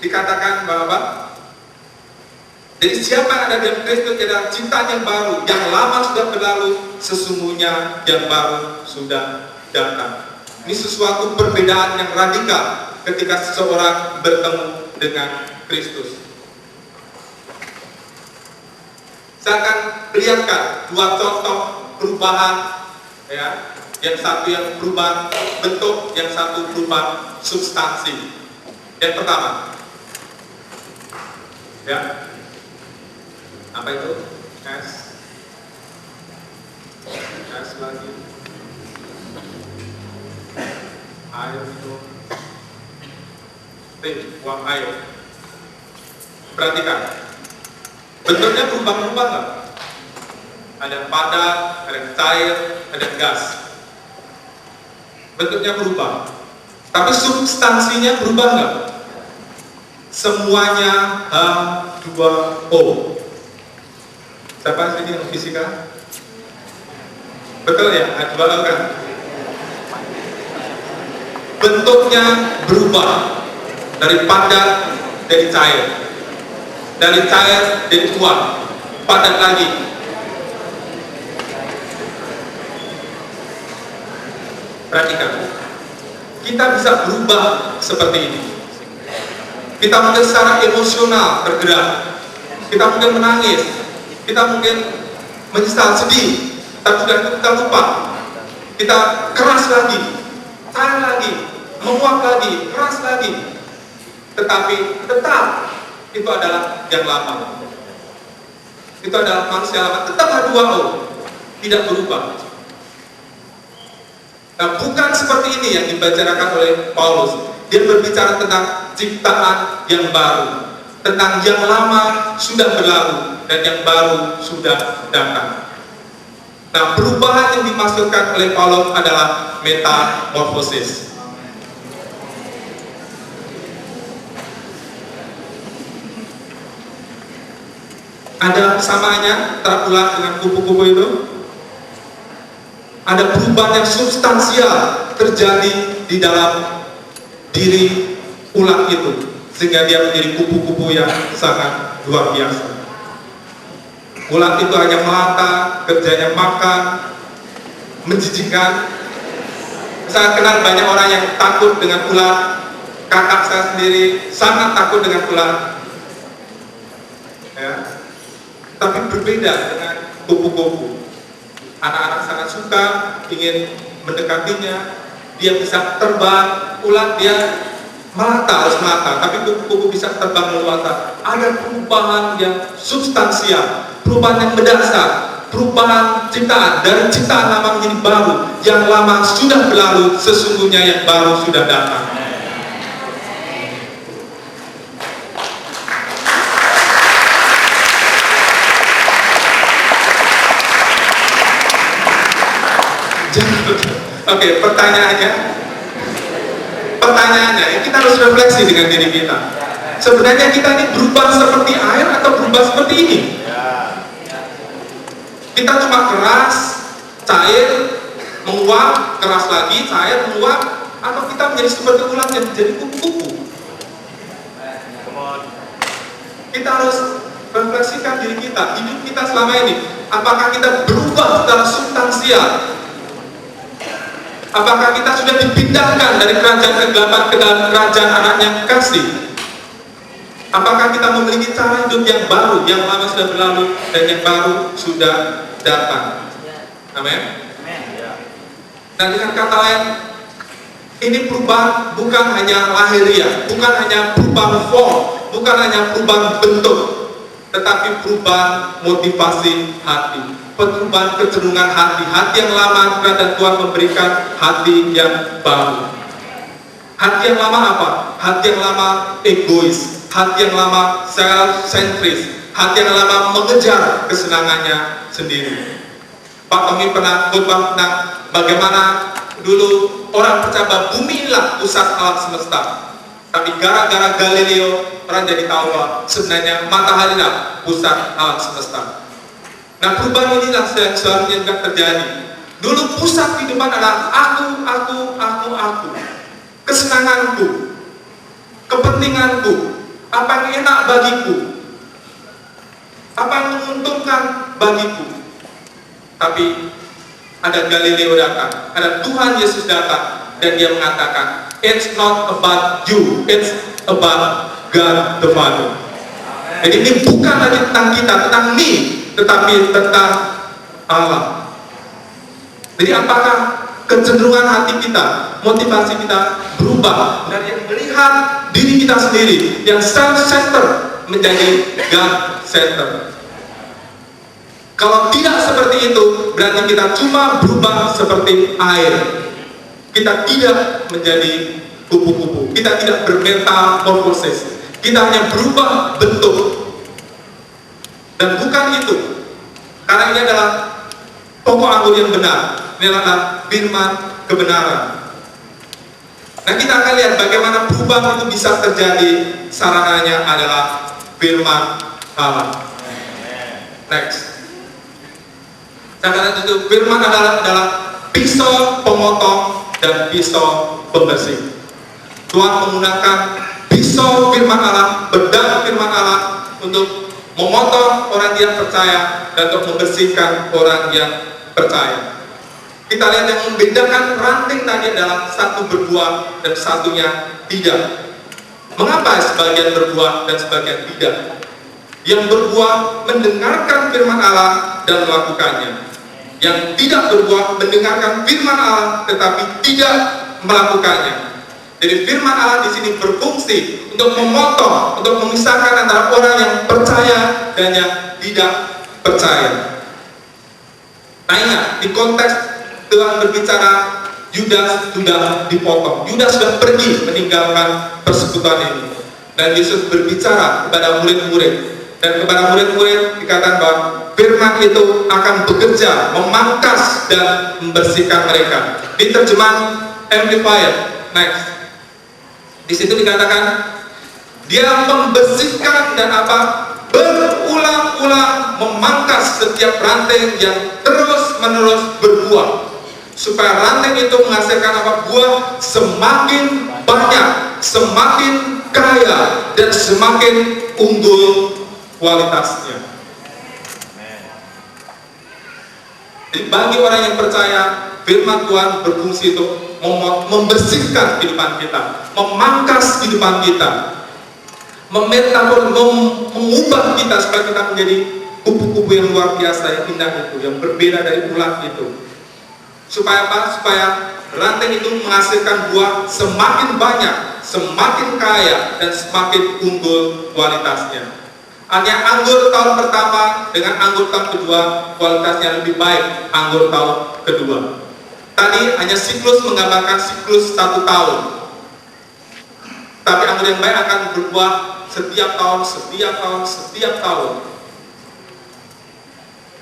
dikatakan bahwa jadi siapa yang ada dalam Kristus adalah ciptaan yang baru, yang lama sudah berlalu, sesungguhnya yang baru sudah datang. Ini sesuatu perbedaan yang radikal ketika seseorang bertemu dengan Kristus. Saya akan perlihatkan dua contoh perubahan, ya. Yang satu yang perubahan bentuk, yang satu perubahan substansi. Yang pertama, ya, apa itu? S lagi, air itu, uang air. Perhatikan, bentuknya berubah-ubah nggak? Ada yang padat, ada yang cair, ada yang gas. Bentuknya berubah, tapi substansinya berubah nggak? Semuanya H2O. Siapa sini yang fisika? Betul ya, H2O kan? Bentuknya berubah dari padat jadi cair, dari cair jadi uap, padat lagi. Perhatikan, kita bisa berubah seperti ini. Kita mungkin secara emosional bergerak, kita mungkin menangis, kita mungkin menyesal, sedih, tapi sudah kita lupa. Kita keras lagi, cair lagi, menguap lagi, keras lagi. Tetapi tetap itu adalah yang lama. Itu adalah manusia lama, tetap H2O, tidak berubah. Nah, bukan seperti ini yang dibicarakan oleh Paulus. Dia berbicara tentang ciptaan yang baru, tentang yang lama sudah berlalu dan yang baru sudah datang. Nah, perubahan yang dimaksudkan oleh Paulus adalah metamorfosis. Ada persamaannya antara ular dengan kupu-kupu itu? Ada perubahan yang substansial terjadi di dalam diri ulat itu, sehingga dia menjadi kupu-kupu yang sangat luar biasa. Ulat itu hanya melata, kerjanya makan, menjijikkan. Saya kenal banyak orang yang takut dengan ulat. Kakak saya sendiri sangat takut dengan ulat, ya. Tapi berbeda dengan kupu-kupu. Anak-anak sangat suka, ingin mendekatinya. Dia bisa terbang, ulat dia melata, harus melata, tapi kupu-kupu bisa terbang melata. Ada perubahan yang substansial, perubahan yang mendasar, perubahan ciptaan, dari ciptaan lama menjadi baru. Yang lama sudah berlalu, sesungguhnya yang baru sudah datang. Oke, pertanyaannya, kita harus refleksi dengan diri kita. Sebenarnya kita ini berubah seperti air atau berubah seperti ini? Kita cuma keras, cair, menguap, keras lagi, cair, menguap, atau kita menjadi seperti ulat yang menjadi kupu-kupu? Kita harus refleksikan diri kita, hidup kita selama ini. Apakah kita berubah secara substansial? Apakah kita sudah dipindahkan dari kerajaan kegelapan ke dalam kerajaan anaknya kasih? Apakah kita memiliki cara hidup yang baru, yang lama sudah berlalu dan yang baru sudah datang? Amin. Dan dengan kata lain, ini perubahan bukan hanya lahiriah, bukan hanya perubahan form, bukan hanya perubahan bentuk, tetapi perubahan motivasi hati, perubahan kecenderungan hati. Hati yang lama dan Tuhan memberikan hati yang baru. Hati yang lama apa? Hati yang lama egois, hati yang lama self-centris, hati yang lama mengejar kesenangannya sendiri. Pak Tommy pernah khotbah tentang bagaimana dulu orang percaya bahwa bumi inilah pusat alam semesta. Tapi gara-gara Galileo, orang jadi tahu bahwa sebenarnya matahari lah pusat alam semesta. Nah, perubahan inilah yang seharusnya juga terjadi. Dulu pusat kehidupan adalah aku. Kesenanganku, kepentinganku, apa yang enak bagiku, apa yang menguntungkan bagiku. Tapi ada Galileo datang, ada Tuhan Yesus datang, dan dia mengatakan, it's not about you, it's about God the Father. Jadi ini bukan lagi tentang kita, tentang me, tetapi tentang Allah. Jadi apakah kecenderungan hati kita, motivasi kita berubah dari yang melihat diri kita sendiri, yang self-centered menjadi God-centered? Kalau tidak seperti itu, berarti kita cuma berubah seperti air. Kita tidak menjadi kupu-kupu, kita tidak bermetamorfosis, kita hanya berubah bentuk. Dan bukan itu, karena ini adalah pokok anggur yang benar. Ini adalah firman kebenaran. Nah, kita akan lihat bagaimana perubahan itu bisa terjadi. Sarananya adalah firman Allah. Next. Karena itu firman adalah pisau pemotong dan pisau pembersih. Tuhan menggunakan pisau firman Allah, pedang firman Allah untuk memotong orang yang percaya dan untuk membersihkan orang yang percaya. Kita lihat yang membedakan ranting tadi adalah satu berbuah dan satunya tidak. Mengapa sebagian berbuah dan sebagian tidak? Yang berbuah mendengarkan firman Allah dan melakukannya. Yang tidak berbuah mendengarkan firman Allah tetapi tidak melakukannya. Jadi firman Allah di sini berfungsi untuk memotong, untuk memisahkan antara orang yang percaya dan yang tidak percaya. Nah, ingat, di konteks Tuhan berbicara, Yudas sudah dipotong, Yudas sudah pergi meninggalkan persekutuan ini. Dan Yesus berbicara kepada murid-murid, dan kepada murid-murid dikatakan bahwa firman itu akan bekerja, memangkas dan membersihkan mereka. Di terjemahan Amplified, next. Di situ dikatakan, dia membersihkan dan apa? Berulang-ulang memangkas setiap ranting yang terus-menerus berbuah, supaya ranting itu menghasilkan apa? Buah semakin banyak, semakin kaya, dan semakin unggul kualitasnya. Jadi bagi orang yang percaya, firman Tuhan berfungsi untuk membersihkan kehidupan kita, memangkas kehidupan kita, mengubah kita supaya kita menjadi kupu-kupu yang luar biasa, yang indah itu, yang berbeda dari ulat itu. Supaya apa? Supaya ranting itu menghasilkan buah semakin banyak, semakin kaya, dan semakin unggul kualitasnya. Hanya anggur tahun pertama dengan anggur tahun kedua kualitasnya lebih baik anggur tahun kedua. Tadi hanya siklus menggambarkan siklus 1 tahun. Tapi anggur yang baik akan berbuah setiap tahun, setiap tahun.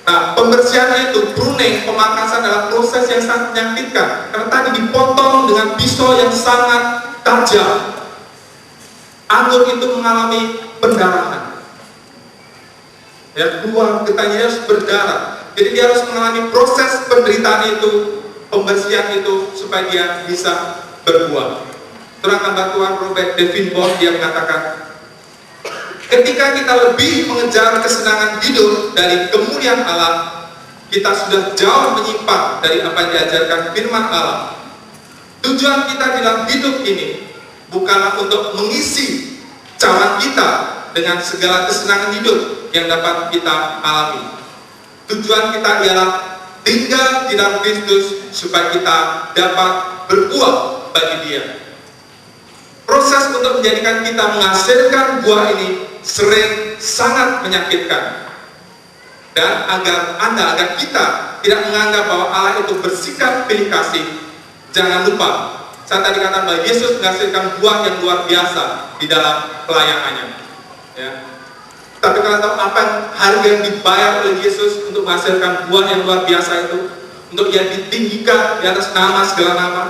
Nah, pembersihan itu, pruning, pemangkasan adalah proses yang sangat menyakitkan. Karena tadi dipotong dengan pisau yang sangat tajam. Anggur itu mengalami pendarahan. Ya, keluar getahnya harus berdarah. Jadi dia harus mengalami proses penderitaan itu, pembersihan itu, supaya dia bisa berbuah. Terangkan bantuan Robert Devin Bond, dia mengatakan, Ketika kita lebih mengejar kesenangan hidup dari kemuliaan Allah, kita sudah jauh menyimpang dari apa yang diajarkan firman Allah. Tujuan kita dalam hidup ini bukanlah untuk mengisi cawan kita dengan segala kesenangan hidup yang dapat kita alami. Tujuan kita ialah tinggal di dalam Kristus supaya kita dapat berbuah bagi Dia. Proses untuk menjadikan kita menghasilkan buah ini sering sangat menyakitkan. Dan agar kita tidak menganggap bahwa Allah itu bersikap pilih kasih, jangan lupa, saya tadi katakan bahwa Yesus menghasilkan buah yang luar biasa di dalam pelayanannya. Ya. Tapi kalian tahu apa harga yang dibayar oleh Yesus untuk menghasilkan buah yang luar biasa itu? Untuk Dia ditinggikan di atas nama segala nama.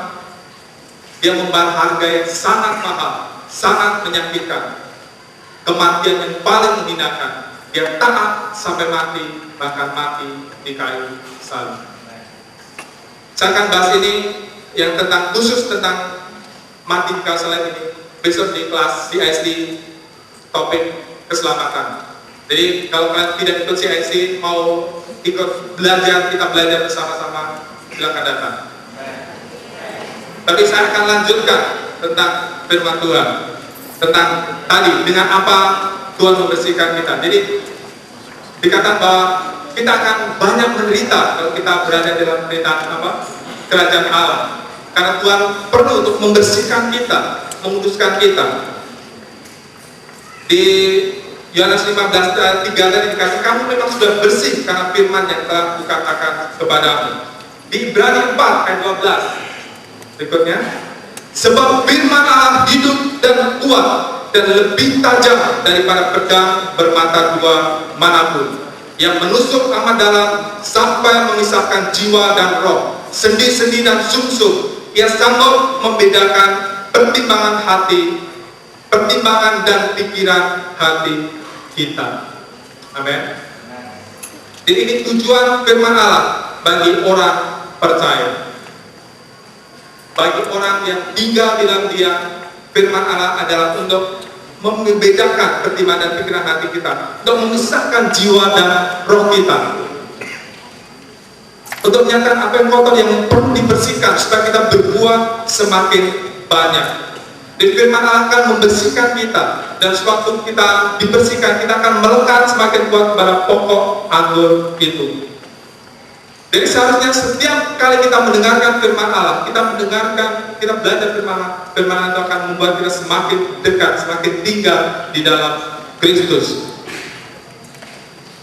Dia membayar harga yang sangat mahal, sangat menyakitkan. Kematian yang paling menghinakan. Dia taat sampai mati, bahkan mati di kayu salib. Saya akan bahas ini yang tentang khusus tentang mati di kayu salib ini besok di kelas CIC, topik keselamatan. Jadi kalau kalian tidak ikut CIC, mau ikut belajar, kita belajar bersama-sama, silakan datang. Tapi saya akan lanjutkan tentang firman Tuhan, tentang tadi dengan apa Tuhan membersihkan kita. Jadi dikatakan bahwa kita akan banyak menderita kalau kita berada dalam pemerintahan kerajaan Allah. Karena Tuhan perlu untuk membersihkan kita, menguduskan kita. Di Yohanes 15:3 tadi dikatakan, kamu memang sudah bersih karena firman yang telah kukatakan kepadamu. Di Ibrani 4 ayat 12 berikutnya, sebab firman Allah hidup dan kuat dan lebih tajam daripada pedang bermata dua manapun, yang menusuk amat dalam sampai memisahkan jiwa dan roh, sendi-sendi dan sumsum. Ia sanggup membedakan pertimbangan hati, pertimbangan dan pikiran hati kita. Amin. Jadi ini tujuan firman Allah bagi orang percaya, bagi orang yang tinggal di dalam Dia. Firman Allah adalah untuk membedakan pertimbangan dan pikiran hati kita, untuk memisahkan jiwa dan roh kita, untuk menyatakan apa yang kotor yang perlu dibersihkan supaya kita berbuah semakin banyak. Dan firman Allah akan membersihkan kita, dan sewaktu kita dibersihkan, kita akan melekat semakin kuat pada pokok anggur itu. Jadi seharusnya setiap kali kita mendengarkan firman Allah, kita belajar firman Allah itu akan membuat kita semakin dekat, semakin tinggal di dalam Kristus.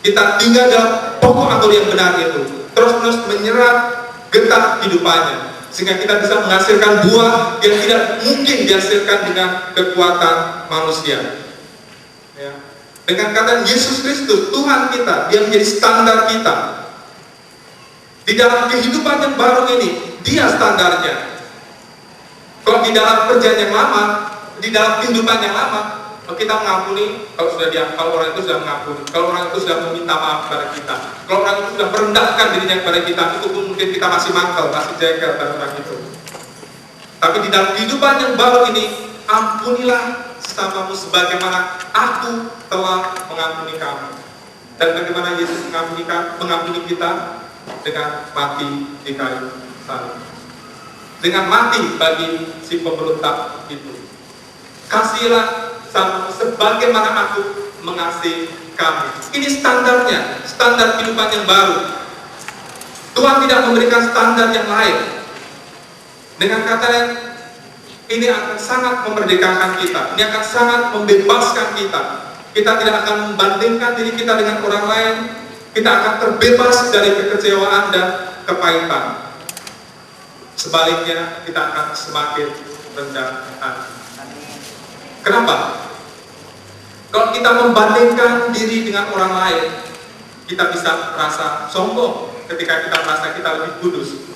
Kita tinggal dalam pokok anggur yang benar itu, terus-menerus menyerap getah kehidupannya, sehingga kita bisa menghasilkan buah yang tidak mungkin dihasilkan dengan kekuatan manusia. Ya. Dengan kata Yesus Kristus, Tuhan kita, Dia menjadi standar kita. Di dalam kehidupan yang baru ini, Dia standarnya. Kalau di dalam perjanjian yang lama, di dalam kehidupan yang lama, kita mengampuni kalau orang itu sudah mengampuni, kalau orang itu sudah meminta maaf kepada kita, kalau orang itu sudah merendahkan dirinya kepada kita, itu pun mungkin kita masih mangkal, masih jengkel pada orang itu. Tapi di dalam kehidupan yang baru ini, ampunilah sesamamu sebagaimana aku telah mengampuni kamu. Dan bagaimana Yesus mengampuni kita? Dengan mati di kayu salib, dengan mati bagi si pemberontak itu. Kasihilah sama sebagaimana aku mengasihi kamu. Ini standarnya, standar kehidupan yang baru. Tuhan tidak memberikan standar yang lain. Dengan kata lain, ini akan sangat memerdekakan kita, ini akan sangat membebaskan kita. Kita tidak akan membandingkan diri kita dengan orang lain. Kita akan terbebas dari kekecewaan dan kepahitan. Sebaliknya, kita akan semakin rendah hati. Kenapa? Kalau kita membandingkan diri dengan orang lain, kita bisa merasa sombong ketika kita merasa kita lebih kudus.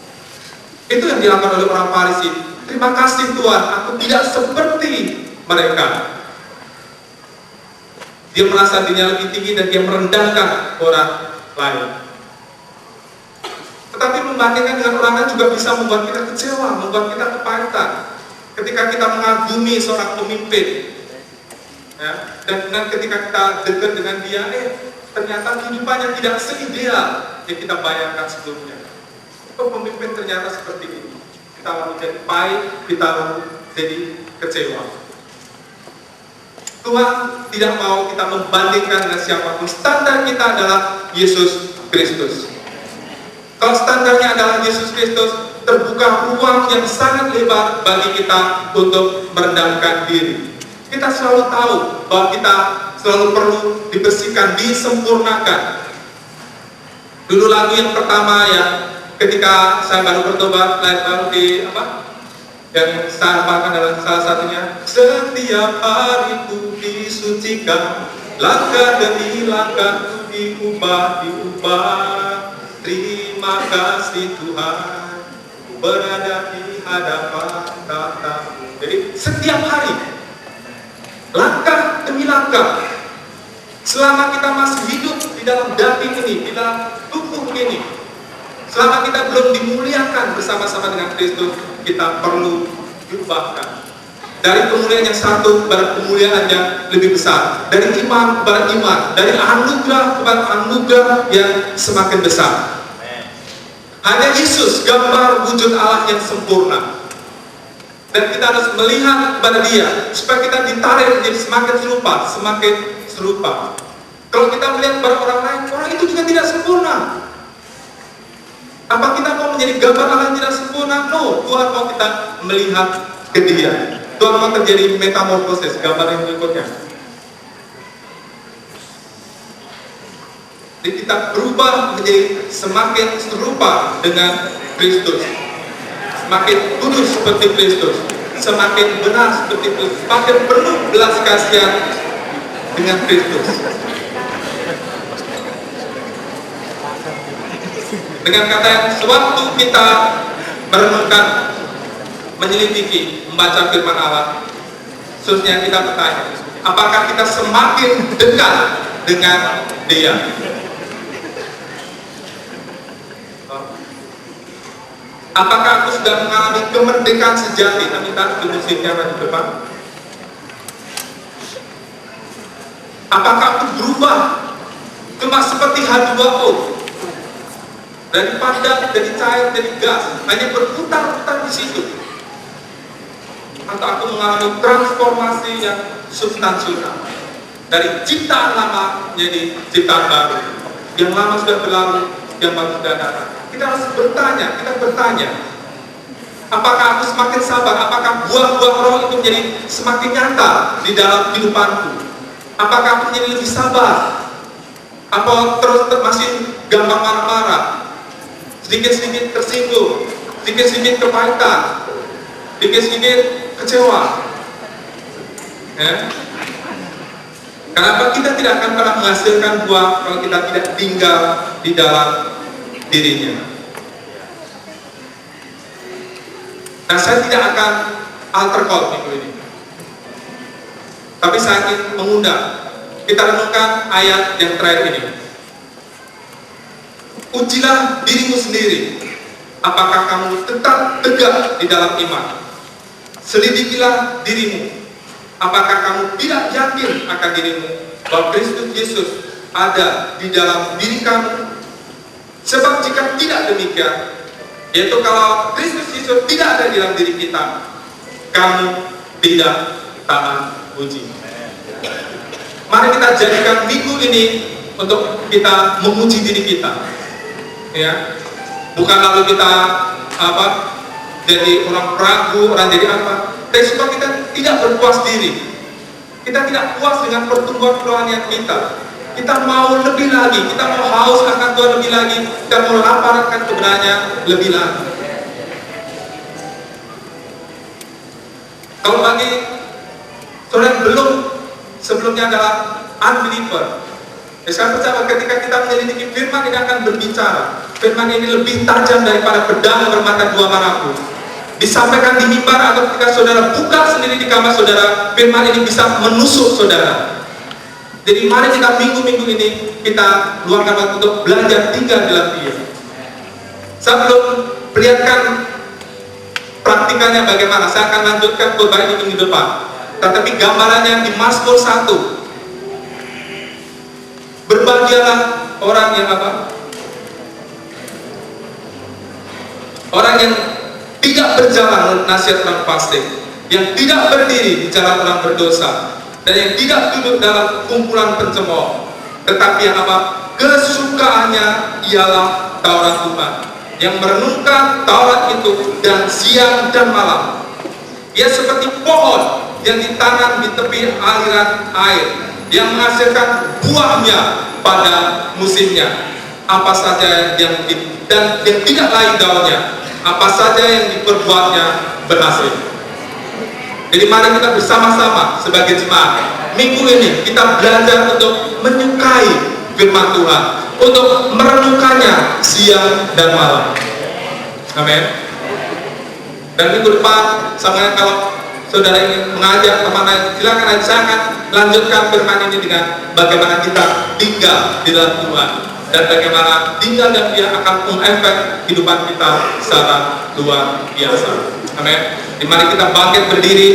Itu yang dilakukan oleh orang Farisi. Terima kasih Tuhan, aku tidak seperti mereka. Dia merasa dirinya lebih tinggi dan dia merendahkan orang lain. Tetapi membandingkan dengan orang lain juga bisa membuat kita kecewa, membuat kita kepahitan. Ketika kita mengagumi seorang pemimpin, Ya. Dan ketika kita dekat dengan dia, ternyata kehidupannya tidak seideal yang kita bayangkan sebelumnya. Pemimpin ternyata seperti ini. Kita lalu jadi pahit, kita lalu jadi kecewa. Tuhan tidak mau kita membandingkan dengan siapapun. Standar kita adalah Yesus Kristus. Kalau standarnya adalah Yesus Kristus, terbuka ruang yang sangat lebar bagi kita untuk merendahkan diri. Kita selalu tahu bahwa kita selalu perlu dibersihkan, disempurnakan. Dulu lagu yang pertama ya, ketika saya baru bertobat, baru di yang saya hafalkan adalah salah satunya, setiap hariku disucikan, langkah demi langkahku diubah. Terima kasih Tuhan, berada di hadapan tatamu. Jadi setiap hari, langkah demi langkah, selama kita masih hidup di dalam daging ini, di dalam tubuh ini, selama kita belum dimuliakan bersama-sama dengan Kristus, kita perlu diubahkan. Dari kemuliaan yang satu kepada kemuliaan yang lebih besar, dari iman kepada iman, dari anugerah kepada anugerah yang semakin besar. Hanya Yesus gambar wujud Allah yang sempurna, dan kita harus melihat kepada Dia supaya kita ditarik menjadi semakin serupa. Kalau kita melihat kepada orang lain, orang itu juga tidak sempurna. Apa kita mau menjadi gambar Allah yang tidak sempurna? No, Tuhan mau kita melihat ke Dia. Tuhan mau terjadi metamorfosis, gambar yang berikutnya. Jadi kita berubah menjadi semakin serupa dengan Kristus, semakin kudus seperti Kristus, semakin benar seperti Kristus, semakin penuh belas kasihan dengan Kristus. Dengan kata yang sewaktu kita merenungkan, menyelidiki, membaca firman Allah, khususnya kita bertanya, apakah kita semakin dekat dengan Dia? Apakah aku sudah mengalami kemerdekaan sejati? Kita minta di musiknya di depan. Apakah aku berubah cuma seperti H2O, dari padat, dari cair, dari gas, hanya berputar-putar di situ? Atau aku mengalami transformasi yang substansial, dari ciptaan lama menjadi ciptaan baru? Yang lama sudah berlalu, yang baru sudah datang. Kita harus bertanya, apakah aku semakin sabar? Apakah buah-buah roh itu menjadi semakin nyata di dalam kehidupanku? Apakah aku menjadi lebih sabar? Apa terus masih gampang marah-marah? Sedikit-sedikit tersinggung, sedikit-sedikit kepahitan, sedikit-sedikit kecewa. Ya? Kenapa kita tidak akan pernah menghasilkan buah kalau kita tidak tinggal di dalam dirinya? Nah, saya tidak akan alter call minggu ini, tapi saya ingin mengundang kita renungkan ayat yang terakhir ini. Ujilah dirimu sendiri, apakah kamu tetap tegak di dalam iman. Selidikilah dirimu, apakah kamu tidak yakin akan dirimu bahwa Kristus Yesus ada di dalam diri kamu? Sebab jika tidak demikian, yaitu kalau Kristus Yesus tidak ada di dalam diri kita, kamu tidak tahan uji. Mari kita jadikan minggu ini untuk kita menguji diri kita, ya. Bukan lalu kita jadi orang ragu, orang jadi apa. Tapi supaya kita tidak berpuas diri, kita tidak puas dengan pertumbuhan kerohanian kita. Kita mau lebih lagi, kita mau haus akan Tuhan lebih lagi, kita mau lapar akan kebenarannya lebih lagi. Kalau bagi saudara yang belum sebelumnya adalah unbeliever, saya percaya ketika kita menyelidiki firman ini akan berbicara. Firman ini lebih tajam daripada pedang bermata dua manapu. Disampaikan di mimbar atau ketika saudara buka sendiri di kamar saudara, firman ini bisa menusuk saudara. Jadi mari kita minggu-minggu ini kita luangkan waktu untuk belajar tinggal dalam Dia. Saya belum perlihatkan praktikannya bagaimana. Saya akan lanjutkan khotbah ini minggu depan. tetapi gambarannya di Mazmur 1. Berbahagialah orang yang apa? Orang yang tidak berjalan menurut nasihat orang fasik, yang tidak berdiri di jalan orang berdosa, dan yang tidak duduk dalam kumpulan pencemooh, tetapi yang apa? Kesukaannya ialah Taurat Tuhan, yang merenungkan Taurat itu dan siang dan malam. Ia seperti pohon yang ditanam di tepi aliran air, yang menghasilkan buahnya pada musimnya. Apa saja yang dan yang tidak layu daunnya, apa saja yang diperbuatnya berhasil. Jadi mari kita bersama-sama sebagai jemaat minggu ini kita belajar untuk menyukai firman Tuhan, untuk merenungkannya siang dan malam. Amin. Dan minggu depan, sebenarnya kalau saudara ingin mengajak teman lain, silakan aja. Saya akan lanjutkan firman ini dengan bagaimana kita tinggal di dalam Tuhan, dan bagaimana tinggal dan dia akan mengefek kehidupan kita secara luar biasa. Amin. Mari kita bangkit berdiri.